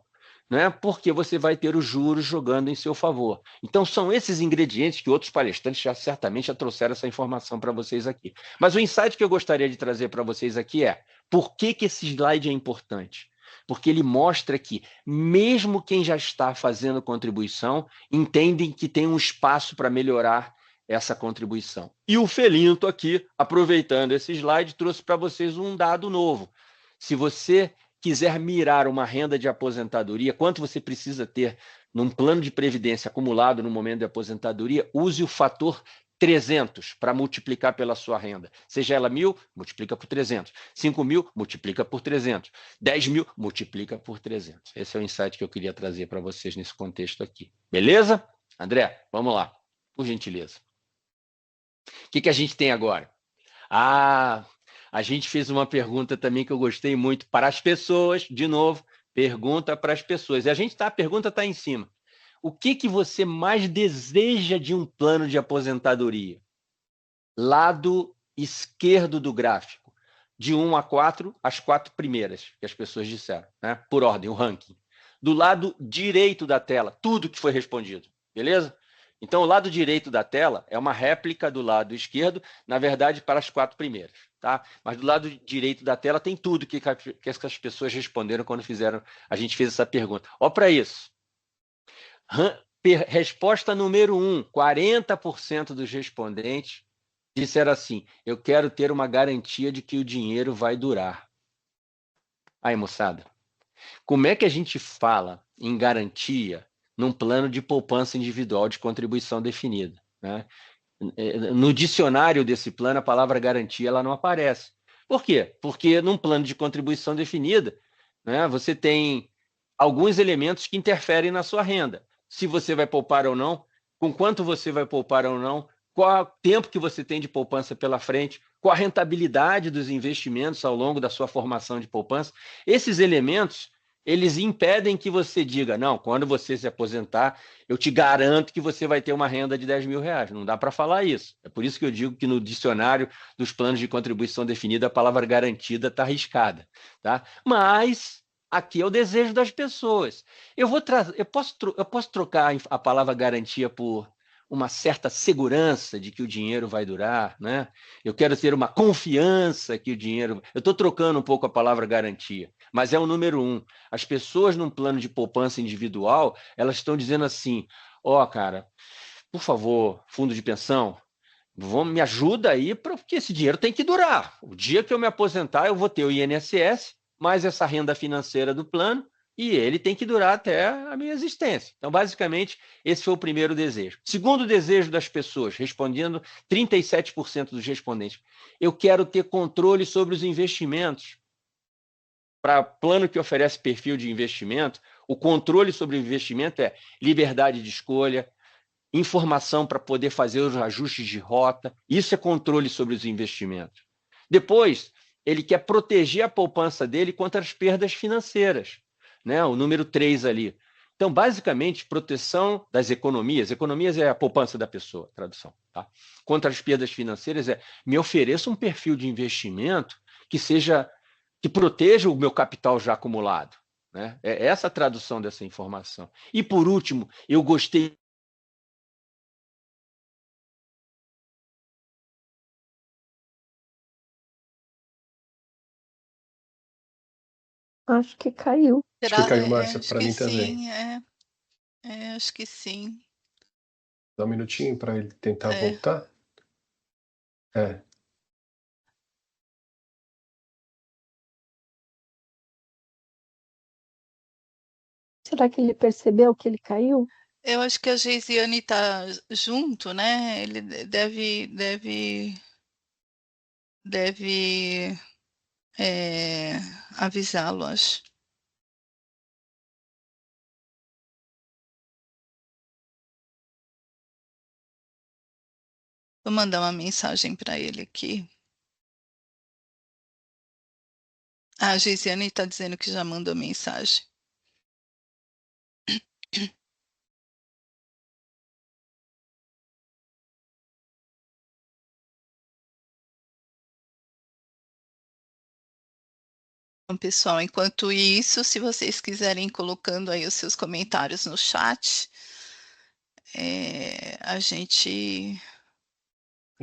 né? Porque você vai ter os juros jogando em seu favor. Então, são esses ingredientes que outros palestrantes certamente já trouxeram essa informação para vocês aqui. Mas o insight que eu gostaria de trazer para vocês aqui é, por que esse slide é importante? porque ele mostra que, mesmo quem já está fazendo contribuição, entendem que tem um espaço para melhorar essa contribuição. E o Felinto aqui, aproveitando esse slide, trouxe para vocês um dado novo. Se você quiser mirar uma renda de aposentadoria, quanto você precisa ter num plano de previdência acumulado no momento de aposentadoria, use o fator 300 para multiplicar pela sua renda. Seja ela 1.000, multiplica por 300. 5.000, multiplica por 300. 10.000, multiplica por 300. Esse é o insight que eu queria trazer para vocês nesse contexto aqui. Beleza? André, vamos lá, por gentileza. O que a gente tem agora? A gente fez uma pergunta também que eu gostei muito para as pessoas, de novo, pergunta para as pessoas. E a pergunta está em cima. O que você mais deseja de um plano de aposentadoria? Lado esquerdo do gráfico, de 1 a 4, as 4 primeiras que as pessoas disseram, né? Por ordem, o ranking. Do lado direito da tela, tudo que foi respondido, beleza? Então, o lado direito da tela é uma réplica do lado esquerdo, na verdade, para as 4 primeiras. Tá? Mas do lado direito da tela tem tudo que as pessoas responderam quando a gente fez essa pergunta. Olha para isso. Resposta número 1, 40% dos respondentes disseram assim: eu quero ter uma garantia de que o dinheiro vai durar. Aí, moçada, como é que a gente fala em garantia num plano de poupança individual de contribuição definida, né? No dicionário desse plano, a palavra garantia ela não aparece. Por quê? Porque num plano de contribuição definida, né, você tem alguns elementos que interferem na sua renda. Se você vai poupar ou não, com quanto você vai poupar ou não, qual o tempo que você tem de poupança pela frente, qual a rentabilidade dos investimentos ao longo da sua formação de poupança. Esses elementos, eles impedem que você diga, não, quando você se aposentar, eu te garanto que você vai ter uma renda de 10 mil reais. Não dá para falar isso. É por isso que eu digo que no dicionário dos planos de contribuição definida, a palavra garantida está arriscada. Tá? Mas aqui é o desejo das pessoas. Eu posso trocar a palavra garantia por uma certa segurança de que o dinheiro vai durar, né? Eu quero ter uma confiança que o dinheiro... Eu estou trocando um pouco a palavra garantia, mas é o número 1. As pessoas num plano de poupança individual, elas estão dizendo assim, cara, por favor, fundo de pensão, me ajuda aí, porque esse dinheiro tem que durar. O dia que eu me aposentar, eu vou ter o INSS, mais essa renda financeira do plano, e ele tem que durar até a minha existência. Então, basicamente, esse foi o primeiro desejo. Segundo desejo das pessoas, respondendo 37% dos respondentes, eu quero ter controle sobre os investimentos. Para plano que oferece perfil de investimento, o controle sobre o investimento é liberdade de escolha, informação para poder fazer os ajustes de rota. Isso é controle sobre os investimentos. Depois, ele quer proteger a poupança dele contra as perdas financeiras, né? O número 3 ali. Então, basicamente, proteção das economias. Economias é a poupança da pessoa, tradução. Tá? Contra as perdas financeiras me ofereça um perfil de investimento que proteja o meu capital já acumulado. Né? É essa a tradução dessa informação. E, por último, eu gostei. Acho que caiu. Acho que caiu, Márcia, Acho para que mim também. sim, acho que sim. Dá um minutinho para ele tentar voltar. Será que ele percebeu que ele caiu? Eu acho que a Geisiane está junto, né? Ele deve avisá-lo, acho. Vou mandar uma mensagem para ele aqui. A Geisiane está dizendo que já mandou mensagem. Então, pessoal, enquanto isso, se vocês quiserem ir colocando aí os seus comentários no chat, a gente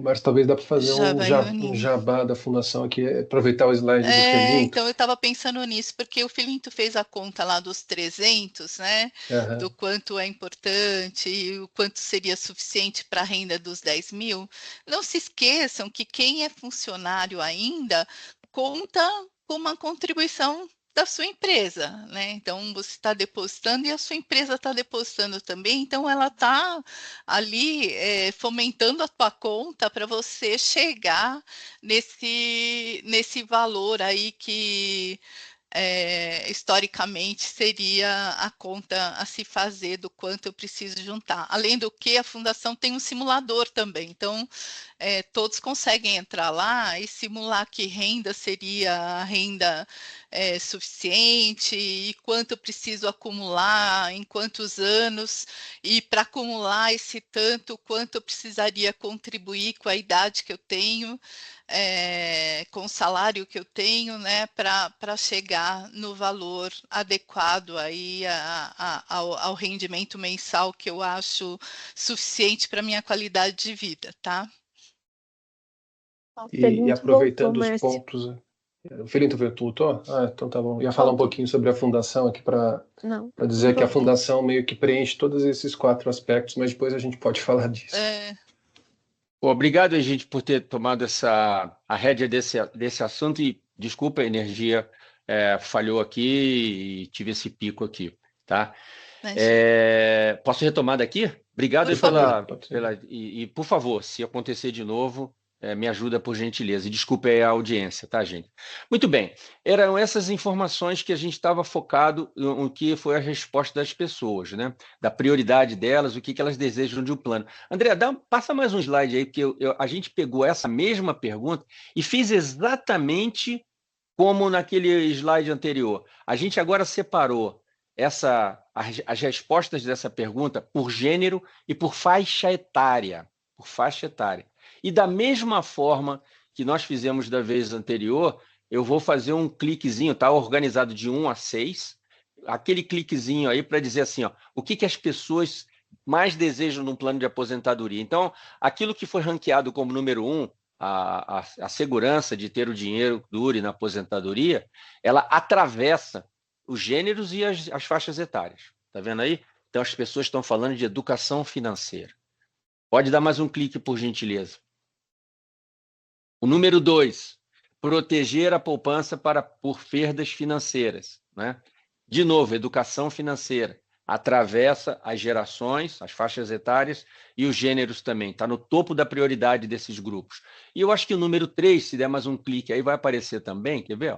Mas talvez dá para fazer Já vai um unir. jabá da fundação aqui, aproveitar o slide do Felinto. Então eu estava pensando nisso, porque o Filinto fez a conta lá dos 300, né? Do Aham. quanto é importante e o quanto seria suficiente para a renda dos 10.000. Não se esqueçam que quem é funcionário ainda conta com uma contribuição da sua empresa, né? Então você está depositando e a sua empresa está depositando também, então ela está ali fomentando a tua conta para você chegar nesse valor aí que historicamente seria a conta a se fazer do quanto eu preciso juntar. Além do que, a fundação tem um simulador também, então todos conseguem entrar lá e simular que renda seria a renda suficiente e quanto eu preciso acumular, em quantos anos, e para acumular esse tanto, quanto eu precisaria contribuir com a idade que eu tenho, com o salário que eu tenho, né, para chegar no valor adequado aí ao rendimento mensal que eu acho suficiente para minha qualidade de vida, tá? O E Felinto voltou, aproveitando os Márcio. pontos. O Felinto voltou? Ah, então tá bom. Ia falar um Voltou. pouquinho sobre a fundação aqui para Não, dizer que a voltou. fundação meio que preenche todos esses 4 aspectos, mas depois a gente pode falar disso. Obrigado, gente, por ter tomado a rédea desse assunto e desculpa, a energia falhou aqui e tive esse pico aqui, tá? Posso retomar daqui? Obrigado Por aí favor. Pode ser. e, por favor, se acontecer de novo, me ajuda por gentileza. E desculpe aí a audiência, tá, gente? Muito bem. Eram essas informações que a gente estava focado no que foi a resposta das pessoas, né? Da prioridade delas, o que elas desejam de um plano. André, passa mais um slide aí, porque a gente pegou essa mesma pergunta e fez exatamente como naquele slide anterior. A gente agora separou as respostas dessa pergunta por gênero e por faixa etária. Por faixa etária. E da mesma forma que nós fizemos da vez anterior, eu vou fazer um cliquezinho, tá organizado de 1 a 6, aquele cliquezinho aí para dizer assim, ó, o que as pessoas mais desejam num plano de aposentadoria. Então, aquilo que foi ranqueado como número 1, a segurança de ter o dinheiro dure na aposentadoria, ela atravessa os gêneros e as faixas etárias. Está vendo aí? Então, as pessoas estão falando de educação financeira. Pode dar mais um clique, por gentileza. O número 2, proteger a poupança por perdas financeiras, né? De novo, educação financeira. Atravessa as gerações, as faixas etárias e os gêneros também. Está no topo da prioridade desses grupos. E eu acho que o número 3, se der mais um clique aí, vai aparecer também. Quer ver?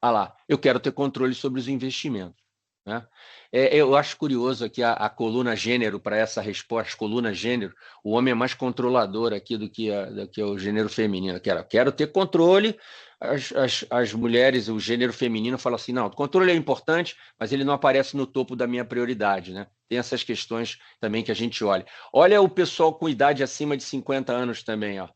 Olha lá, eu quero ter controle sobre os investimentos, né? Eu acho curioso aqui a coluna gênero para essa resposta, coluna gênero, o homem é mais controlador aqui do que o gênero feminino. Quero ter controle, as mulheres, o gênero feminino fala assim, não, o controle é importante, mas ele não aparece no topo da minha prioridade, né? Tem essas questões também que a gente olha. Olha o pessoal com idade acima de 50 anos também, ó.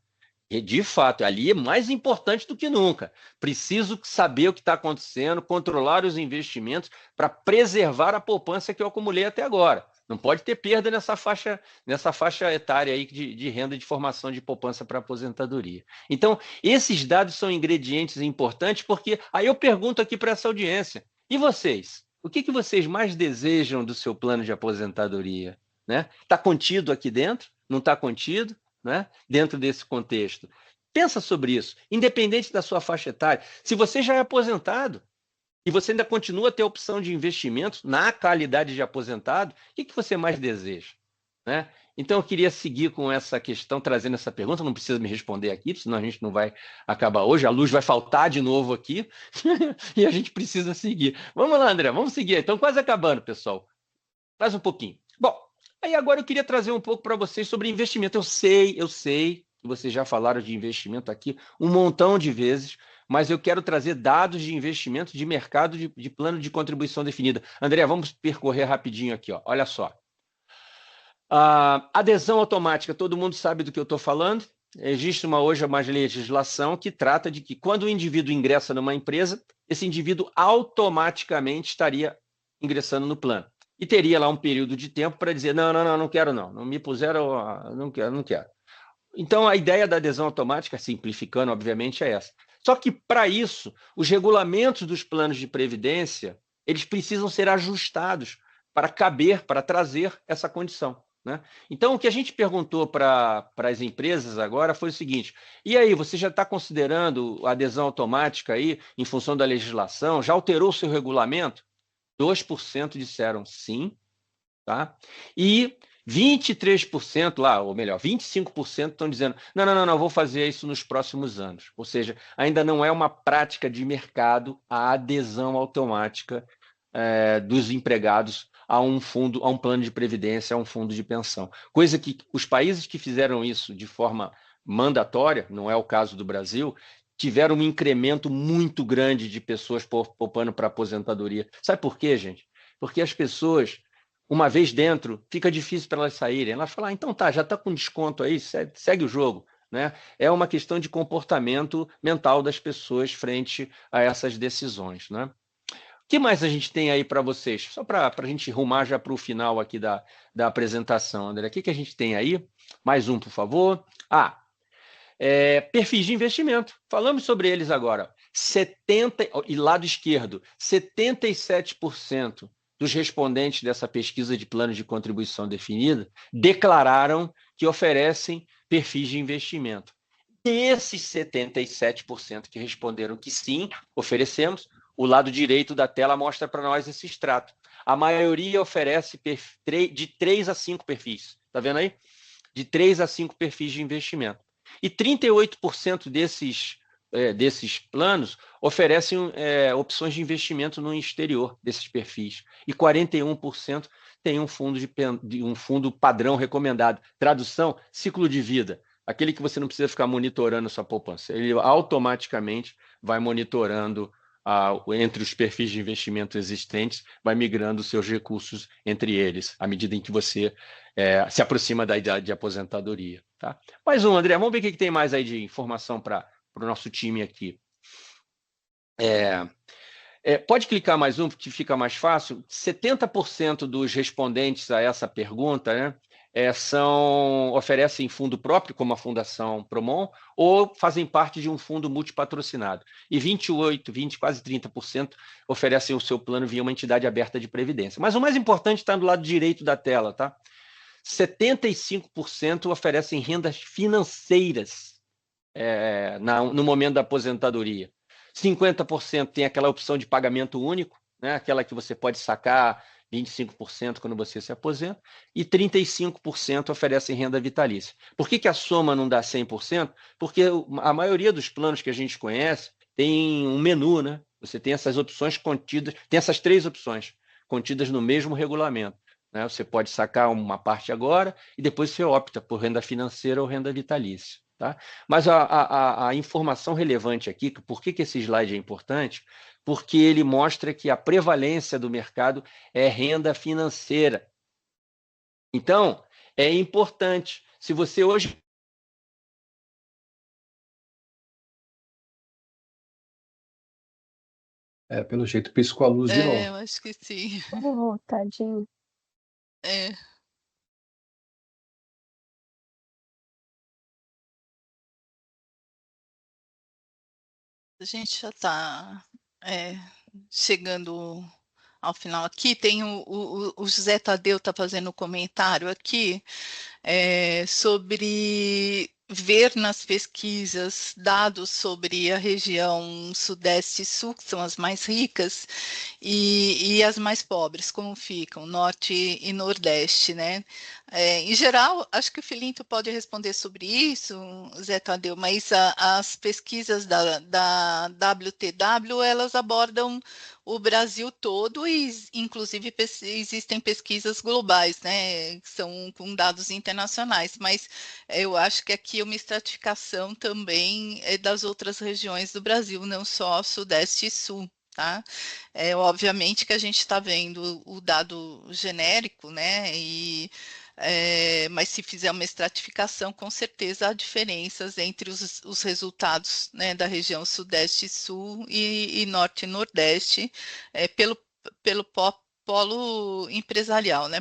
E, de fato, ali é mais importante do que nunca. Preciso saber o que está acontecendo, controlar os investimentos para preservar a poupança que eu acumulei até agora. Não pode ter perda nessa faixa etária aí de renda de formação de poupança para aposentadoria. Então, esses dados são ingredientes importantes, porque aí eu pergunto aqui para essa audiência, e vocês? O que vocês mais desejam do seu plano de aposentadoria? Né? Está contido aqui dentro? Não está contido? Né? Dentro desse contexto. Pensa sobre isso, independente da sua faixa etária. Se você já é aposentado e você ainda continua a ter a opção de investimentos na qualidade de aposentado, o que você mais deseja? Né? Então, eu queria seguir com essa questão, trazendo essa pergunta. Não precisa me responder aqui, senão a gente não vai acabar hoje. A luz vai faltar de novo aqui e a gente precisa seguir. Vamos lá, André, vamos seguir. Então, quase acabando, pessoal. Mais um pouquinho. Bom, aí agora eu queria trazer um pouco para vocês sobre investimento. Eu sei que vocês já falaram de investimento aqui um montão de vezes, mas eu quero trazer dados de investimento de mercado de plano de contribuição definida. André, vamos percorrer rapidinho aqui, ó. Olha só. Adesão automática, todo mundo sabe do que eu estou falando. Existe hoje uma legislação que trata de que quando o indivíduo ingressa numa empresa, esse indivíduo automaticamente estaria ingressando no plano. E teria lá um período de tempo para dizer, não quero não me puseram, não quero. Então, a ideia da adesão automática, simplificando, obviamente, é essa. Só que, para isso, os regulamentos dos planos de previdência, eles precisam ser ajustados para caber, para trazer essa condição, né? Então, o que a gente perguntou para as empresas agora foi o seguinte: e aí, você já está considerando a adesão automática aí, em função da legislação? Já alterou o seu regulamento? 2% disseram sim, tá? E 23% lá, ou melhor, 25% estão dizendo: não, não, não, não, vou fazer isso nos próximos anos. Ou seja, ainda não é uma prática de mercado a adesão automática dos empregados a um fundo, a um plano de previdência, a um fundo de pensão. Coisa que os países que fizeram isso de forma mandatória, não é o caso do Brasil, tiveram um incremento muito grande de pessoas poupando para aposentadoria. Sabe por quê, gente? Porque as pessoas, uma vez dentro, fica difícil para elas saírem. Elas falam: então tá, já está com desconto aí, segue o jogo. Né? É uma questão de comportamento mental das pessoas frente a essas decisões. Né? O que mais a gente tem aí para vocês? Só para a gente rumar já para o final aqui da apresentação, André. O que a gente tem aí? Mais um, por favor. Perfis de investimento. Falamos sobre eles agora. 70, e lado esquerdo, 77% dos respondentes dessa pesquisa de plano de contribuição definida declararam que oferecem perfis de investimento. Desses 77% que responderam que sim, oferecemos, o lado direito da tela mostra para nós esse extrato. A maioria oferece de 3 a 5 perfis. Está vendo aí? De 3 a 5 perfis de investimento. E 38% desses planos oferecem opções de investimento no exterior desses perfis. E 41% tem um fundo padrão recomendado. Tradução: ciclo de vida. Aquele que você não precisa ficar monitorando a sua poupança. Ele automaticamente vai monitorando entre os perfis de investimento existentes, vai migrando os seus recursos entre eles, à medida em que você se aproxima da idade de aposentadoria. Tá? Mais um, André. Vamos ver o que tem mais aí de informação para o nosso time aqui. Pode clicar mais um, que fica mais fácil. 70% dos respondentes a essa pergunta, né, oferecem fundo próprio, como a Fundação Promon, ou fazem parte de um fundo multipatrocinado. E 20, quase 30% oferecem o seu plano via uma entidade aberta de previdência. Mas o mais importante está do lado direito da tela, tá? 75% oferecem rendas financeiras no momento da aposentadoria. 50% tem aquela opção de pagamento único, né? Aquela que você pode sacar 25% quando você se aposenta, e 35% oferecem renda vitalícia. Por que a soma não dá 100%? Porque a maioria dos planos que a gente conhece tem um menu, né? Você tem essas opções contidas, tem essas 3 opções contidas no mesmo regulamento. Né? Você pode sacar uma parte agora e depois você opta por renda financeira ou renda vitalícia. Tá? Mas a informação relevante aqui, por que esse slide é importante? Porque ele mostra que a prevalência do mercado é renda financeira. Então, é importante. Se você hoje... Pelo jeito piscou a luz de novo. Eu acho que sim. Oh, tadinho. A gente já está chegando ao final aqui. Tem o José Tadeu está fazendo um comentário aqui sobre ver nas pesquisas dados sobre a região Sudeste e Sul, que são as mais ricas, e as mais pobres, como ficam, Norte e Nordeste, né? Em geral, acho que o Filinto pode responder sobre isso, Zé Tadeu, mas as pesquisas da WTW, elas abordam o Brasil todo e, inclusive, existem pesquisas globais, né, que são com dados internacionais, mas eu acho que aqui é uma estratificação também das outras regiões do Brasil, não só Sudeste e Sul. Tá? Obviamente que a gente está vendo o dado genérico, né? Mas se fizer uma estratificação, com certeza há diferenças entre os resultados, né, da região Sudeste e Sul e Norte e Nordeste, pelo polo empresarial, né,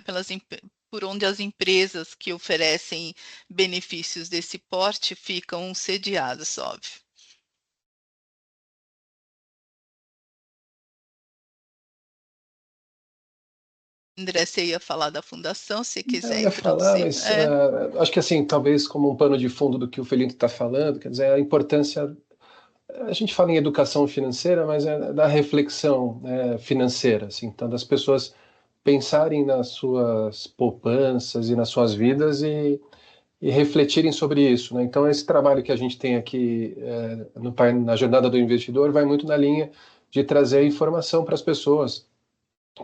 por onde as empresas que oferecem benefícios desse porte ficam sediadas, óbvio. André, você ia falar da fundação, se quiser Eu ia falar, introduzir. mas acho que assim, talvez como um pano de fundo do que o Felinto está falando, quer dizer, a importância, a gente fala em educação financeira, mas é da reflexão, né, financeira, assim, então das pessoas pensarem nas suas poupanças e nas suas vidas e refletirem sobre isso, né? Então esse trabalho que a gente tem aqui na Jornada do Investidor vai muito na linha de trazer informação para as pessoas,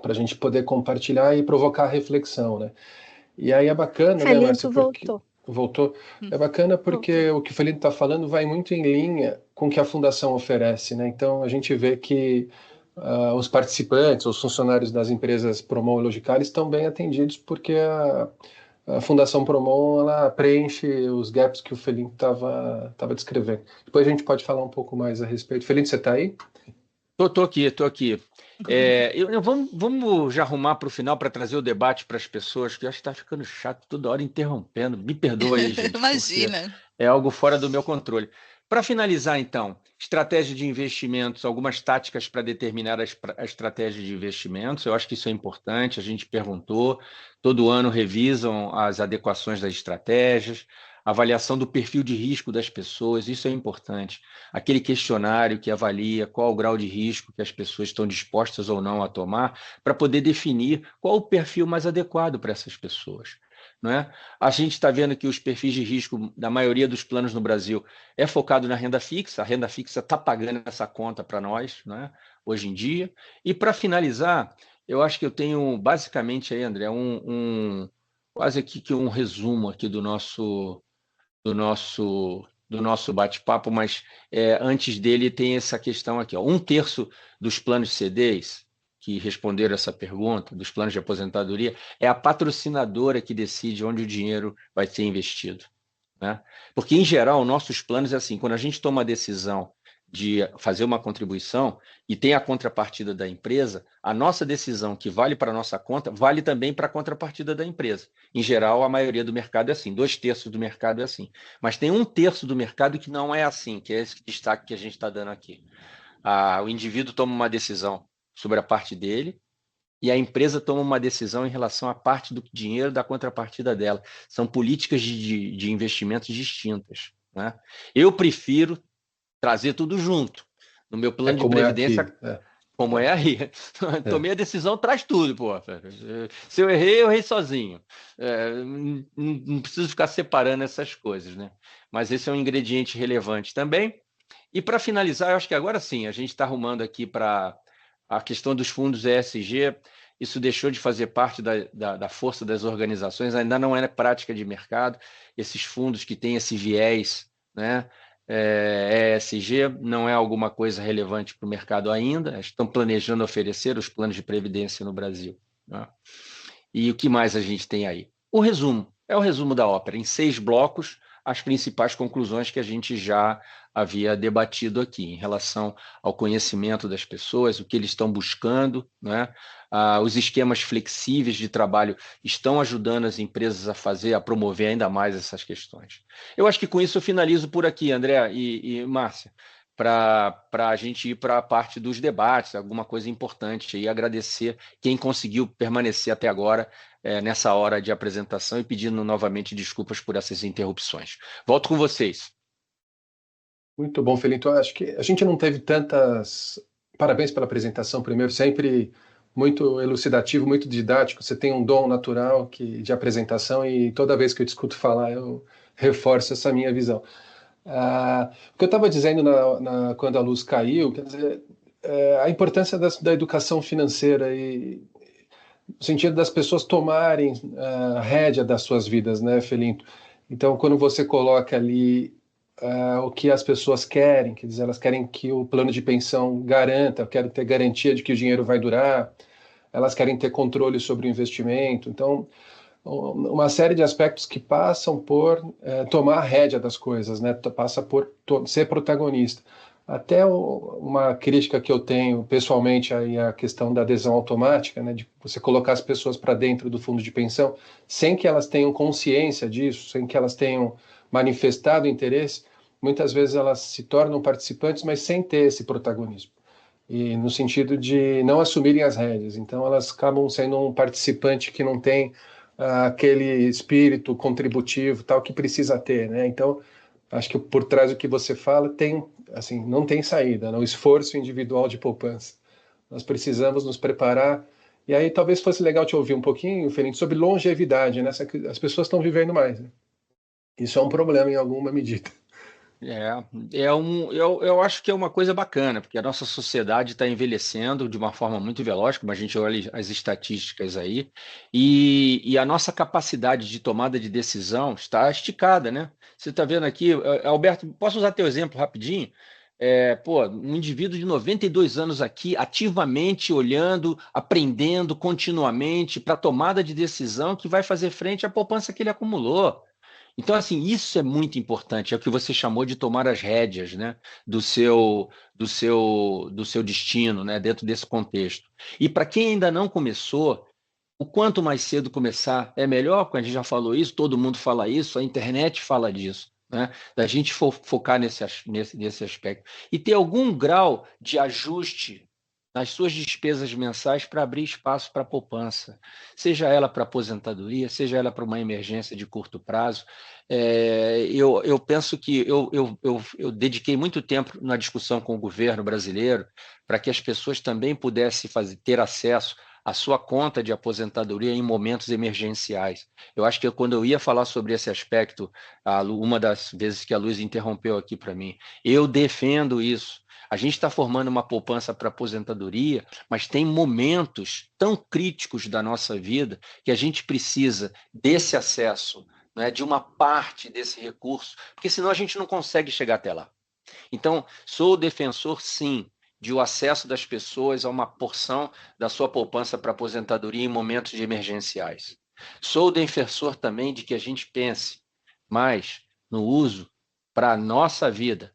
para a gente poder compartilhar e provocar reflexão, né? E aí é bacana, né, Márcia, Felinto porque voltou. voltou. É bacana porque o que o Felipe está falando vai muito em linha com o que a Fundação oferece, né? Então a gente vê que os participantes, os funcionários das empresas Promon e Logical estão bem atendidos porque a Fundação Promon ela preenche os gaps que o Felipe estava descrevendo. Depois a gente pode falar um pouco mais a respeito. Felipe, você está aí? Tô aqui. Vamos já arrumar para o final para trazer o debate para as pessoas, que eu acho que está ficando chato toda hora interrompendo. Me perdoa aí, gente, Imagina. é algo fora do meu controle. Para finalizar, então, estratégia de investimentos, algumas táticas para determinar a estratégia de investimentos. Eu acho que isso é importante. A gente perguntou, todo ano revisam as adequações das estratégias, avaliação do perfil de risco das pessoas, isso é importante. Aquele questionário que avalia qual o grau de risco que as pessoas estão dispostas ou não a tomar, para poder definir qual o perfil mais adequado para essas pessoas. Não é? A gente está vendo que os perfis de risco da maioria dos planos no Brasil é focado na renda fixa, a renda fixa está pagando essa conta para nós, não é? Hoje em dia. E para finalizar, eu acho que eu tenho basicamente aí, André, quase aqui que um resumo aqui do nosso bate-papo, mas antes dele tem essa questão aqui. Ó. 1/3 dos planos CDs que responderam essa pergunta, dos planos de aposentadoria, é a patrocinadora que decide onde o dinheiro vai ser investido. Né? Porque, em geral, nossos planos é assim, quando a gente toma a decisão de fazer uma contribuição e tem a contrapartida da empresa, a nossa decisão que vale para a nossa conta, vale também para a contrapartida da empresa. Em geral, a maioria do mercado é assim, 2/3 do mercado é assim. Mas tem 1/3 do mercado que não é assim, que é esse destaque que a gente está dando aqui. O indivíduo toma uma decisão sobre a parte dele, e a empresa toma uma decisão em relação à parte do dinheiro da contrapartida dela. São políticas de investimentos distintas. Né? Eu prefiro trazer tudo junto. No meu plano de Como é previdência, aqui. como é aí. Tomei a decisão, traz tudo, pô. Se eu errei sozinho. Não preciso ficar separando essas coisas, né? Mas esse é um ingrediente relevante também. E para finalizar, eu acho que agora sim, a gente está arrumando aqui para a questão dos fundos ESG. Isso deixou de fazer parte da força das organizações, ainda não é prática de mercado. Esses fundos que têm esse viés, né? ESG não é alguma coisa relevante para o mercado ainda, estão planejando oferecer os planos de previdência no Brasil. Né? E o que mais a gente tem aí? O resumo, é o resumo da ópera, em 6 blocos, as principais conclusões que a gente já havia debatido aqui, em relação ao conhecimento das pessoas, o que eles estão buscando, né? Os esquemas flexíveis de trabalho estão ajudando as empresas a promover ainda mais essas questões. Eu acho que com isso eu finalizo por aqui, André e Márcia, para a gente ir para a parte dos debates, alguma coisa importante, e agradecer quem conseguiu permanecer até agora nessa hora de apresentação e pedindo novamente desculpas por essas interrupções. Volto com vocês. Muito bom, Felinto. Acho que a gente não teve tantas. Parabéns pela apresentação, primeiro, sempre muito elucidativo, muito didático. Você tem um dom natural de apresentação e toda vez que eu te escuto falar, eu reforço essa minha visão. O que eu estava dizendo quando a luz caiu, quer dizer, a importância da educação financeira e no sentido das pessoas tomarem a rédea das suas vidas, né, Felinto? Então, quando você coloca ali o que as pessoas querem, quer dizer, elas querem que o plano de pensão garanta, querem ter garantia de que o dinheiro vai durar, elas querem ter controle sobre o investimento. Então, uma série de aspectos que passam por tomar a rédea das coisas, né? Passa por ser protagonista. Até uma crítica que eu tenho pessoalmente aí à questão da adesão automática, né, de você colocar as pessoas para dentro do fundo de pensão, sem que elas tenham consciência disso, sem que elas tenham manifestado interesse, muitas vezes elas se tornam participantes, mas sem ter esse protagonismo. E no sentido de não assumirem as rédeas. Então elas acabam sendo um participante que não tem aquele espírito contributivo tal que precisa ter, né? Então acho que por trás do que você fala tem, assim, não tem saída, né? O esforço individual de poupança. Nós precisamos nos preparar. E aí talvez fosse legal te ouvir um pouquinho, Felipe, sobre longevidade, né? As pessoas estão vivendo mais, né? Isso é um problema em alguma medida. Eu acho que é uma coisa bacana, porque a nossa sociedade está envelhecendo de uma forma muito veloz, como a gente olha as estatísticas aí, e a nossa capacidade de tomada de decisão está esticada, né? Você está vendo aqui, Alberto, posso usar teu exemplo rapidinho? Um indivíduo de 92 anos aqui, ativamente olhando, aprendendo continuamente para a tomada de decisão que vai fazer frente à poupança que ele acumulou. Então, assim, isso é muito importante, é o que você chamou de tomar as rédeas, né, do seu destino, né, dentro desse contexto. E para quem ainda não começou, o quanto mais cedo começar é melhor, porque a gente já falou isso, todo mundo fala isso, a internet fala disso, né, da gente focar nesse aspecto. E ter algum grau de ajuste nas suas despesas mensais para abrir espaço para a poupança, seja ela para aposentadoria, seja ela para uma emergência de curto prazo. Eu penso que eu dediquei muito tempo na discussão com o governo brasileiro para que as pessoas também pudessem ter acesso à sua conta de aposentadoria em momentos emergenciais. Eu acho que quando eu ia falar sobre esse aspecto, uma das vezes que a Luz interrompeu aqui para mim, eu defendo isso. A gente está formando uma poupança para aposentadoria, mas tem momentos tão críticos da nossa vida que a gente precisa desse acesso, né, de uma parte desse recurso, porque senão a gente não consegue chegar até lá. Então, sou defensor, sim, de o acesso das pessoas a uma porção da sua poupança para aposentadoria em momentos de emergenciais. Sou defensor também de que a gente pense mais no uso para a nossa vida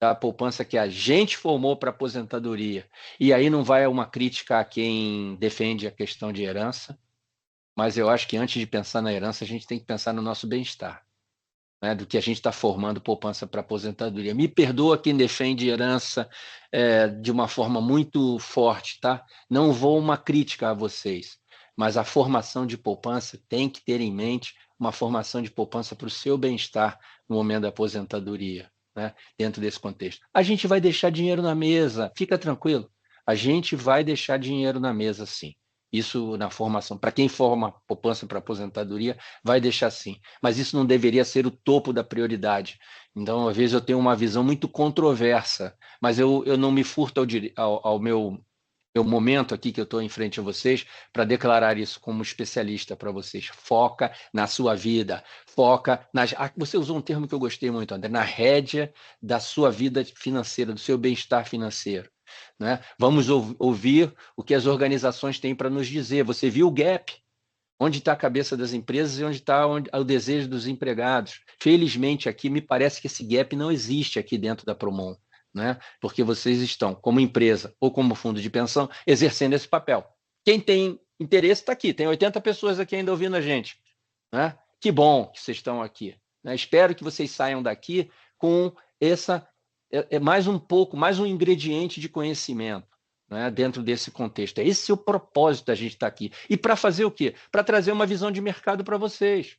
da poupança que a gente formou para aposentadoria. E aí não vai uma crítica a quem defende a questão de herança, mas eu acho que antes de pensar na herança, a gente tem que pensar no nosso bem-estar, né, do que a gente está formando poupança para aposentadoria. Me perdoa quem defende herança de uma forma muito forte, tá? Não vou uma crítica a vocês, mas a formação de poupança tem que ter em mente uma formação de poupança para o seu bem-estar no momento da aposentadoria, né, dentro desse contexto. A gente vai deixar dinheiro na mesa, fica tranquilo. A gente vai deixar dinheiro na mesa, sim. Isso na formação. Para quem forma poupança para aposentadoria, vai deixar sim. Mas isso não deveria ser o topo da prioridade. Então, às vezes, eu tenho uma visão muito controversa, mas eu não me furto ao meu momento aqui que eu estou em frente a vocês para declarar isso como especialista para vocês. Foca na sua vida, foca nas. Você usou um termo que eu gostei muito, André, na rédea da sua vida financeira, do seu bem-estar financeiro. Né? Vamos ouvir o que as organizações têm para nos dizer. Você viu o gap? Onde está a cabeça das empresas e onde está o desejo dos empregados? Felizmente, aqui me parece que esse gap não existe aqui dentro da Promon, né? Porque vocês estão, como empresa ou como fundo de pensão, exercendo esse papel. Quem tem interesse está aqui. Tem 80 pessoas aqui ainda ouvindo a gente. Né? Que bom que vocês estão aqui. Né? Espero que vocês saiam daqui com essa mais um pouco, mais um ingrediente de conhecimento, né, dentro desse contexto. Esse é o propósito da gente estar aqui. E para fazer o quê? Para trazer uma visão de mercado para vocês.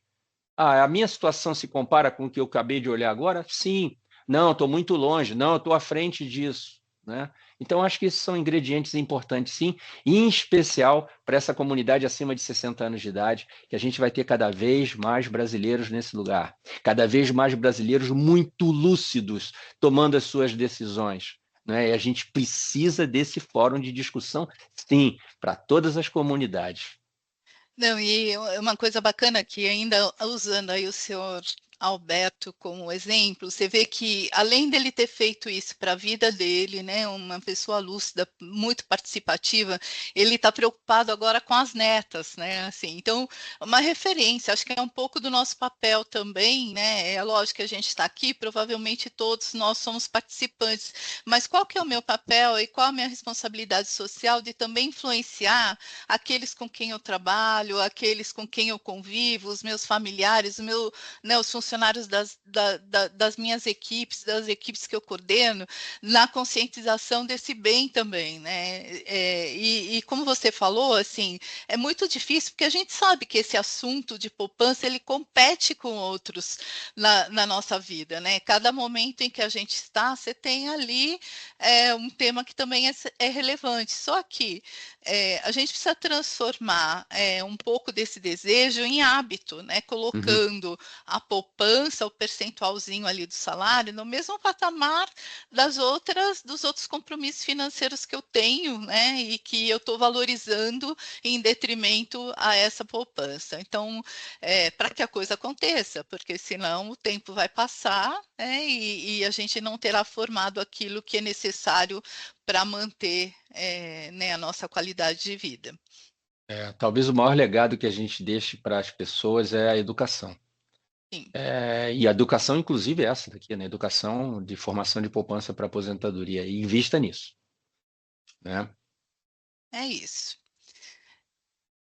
A minha situação se compara com o que eu acabei de olhar agora? Sim. Não, estou muito longe. Não, estou à frente disso. Né? Então, acho que esses são ingredientes importantes, sim, e em especial para essa comunidade acima de 60 anos de idade, que a gente vai ter cada vez mais brasileiros nesse lugar, cada vez mais brasileiros muito lúcidos, tomando as suas decisões. Né? E a gente precisa desse fórum de discussão, sim, para todas as comunidades. Não, e uma coisa bacana que ainda usando aí Alberto como exemplo, você vê que, além dele ter feito isso para a vida dele, né, uma pessoa lúcida, muito participativa, ele está preocupado agora com as netas, né, assim, então, uma referência, acho que é um pouco do nosso papel também, né, é lógico que a gente está aqui, provavelmente todos nós somos participantes, mas qual que é o meu papel e qual a minha responsabilidade social de também influenciar aqueles com quem eu trabalho, aqueles com quem eu convivo, os meus familiares, né, os funcionários das minhas equipes, das equipes que eu coordeno, na conscientização desse bem também, né? E como você falou, assim, é muito difícil, porque a gente sabe que esse assunto de poupança, ele compete com outros na nossa vida, né? Cada momento em que a gente está, você tem ali um tema que também é relevante, só que a gente precisa transformar um pouco desse desejo em hábito, né? Colocando a poupança, o percentualzinho ali do salário, no mesmo patamar dos outros compromissos financeiros que eu tenho, né? E que eu estou valorizando em detrimento a essa poupança. Então, para que a coisa aconteça, porque senão o tempo vai passar, né? E a gente não terá formado aquilo que é necessário para manter né, a nossa qualidade de vida. Talvez o maior legado que a gente deixe para as pessoas é a educação. Sim. E a educação, inclusive, é essa daqui, né? Educação de formação de poupança para aposentadoria. E invista nisso, né? É isso.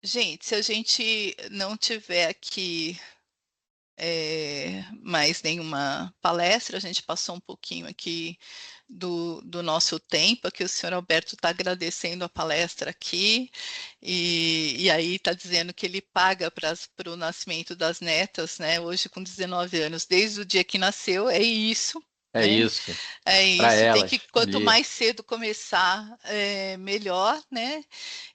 Gente, se a gente não tiver aqui mais nenhuma palestra, a gente passou um pouquinho aqui do nosso tempo, aqui o senhor Alberto está agradecendo a palestra aqui, e aí está dizendo que ele paga para o nascimento das netas, né, hoje com 19 anos, desde o dia que nasceu, é isso. É Né? isso. É Para isso, tem elas que quanto ali. mais cedo começar, melhor, né?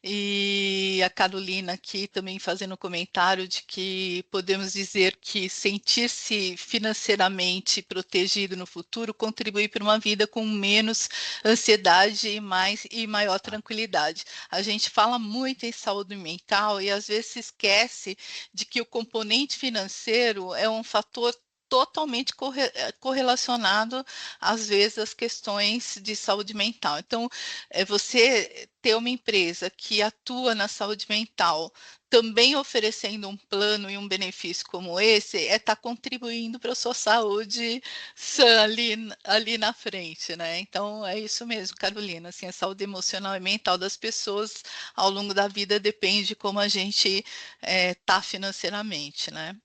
E a Carolina aqui também fazendo um comentário de que podemos dizer que sentir-se financeiramente protegido no futuro contribui para uma vida com menos ansiedade e maior tranquilidade. A gente fala muito em saúde mental e às vezes se esquece de que o componente financeiro é um fator totalmente correlacionado, às vezes, às questões de saúde mental. Então, você ter uma empresa que atua na saúde mental, também oferecendo um plano e um benefício como esse, estar contribuindo para a sua saúde sã ali na frente, né? Então, é isso mesmo, Carolina, assim, a saúde emocional e mental das pessoas ao longo da vida depende de como a gente está financeiramente, né?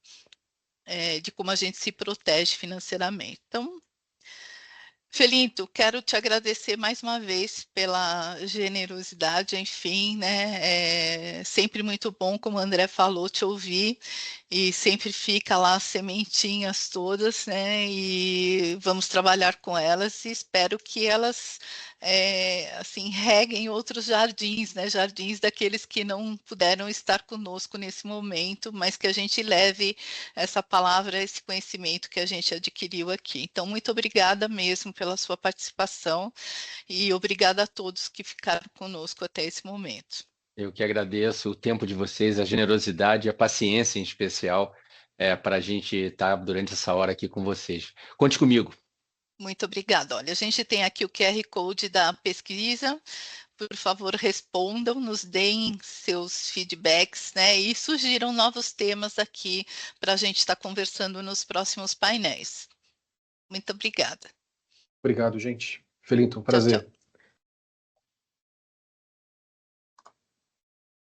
De como a gente se protege financeiramente. Então, Felinto, quero te agradecer mais uma vez pela generosidade, enfim, né? É sempre muito bom, como o André falou, te ouvir, e sempre fica lá as sementinhas todas, né? E vamos trabalhar com elas e espero que elas assim, reguem outros jardins, né? Jardins daqueles que não puderam estar conosco nesse momento, mas que a gente leve essa palavra, esse conhecimento que a gente adquiriu aqui. Então, muito obrigada mesmo pela sua participação e obrigada a todos que ficaram conosco até esse momento. Eu que agradeço o tempo de vocês, a generosidade e a paciência em especial para a gente estar durante essa hora aqui com vocês. Conte comigo. Muito obrigada. Olha, a gente tem aqui o QR Code da pesquisa. Por favor, respondam, nos deem seus feedbacks, né? E sugiram novos temas aqui para a gente estar conversando nos próximos painéis. Muito obrigada. Obrigado, gente. Felinto, um Tchau, tchau. prazer.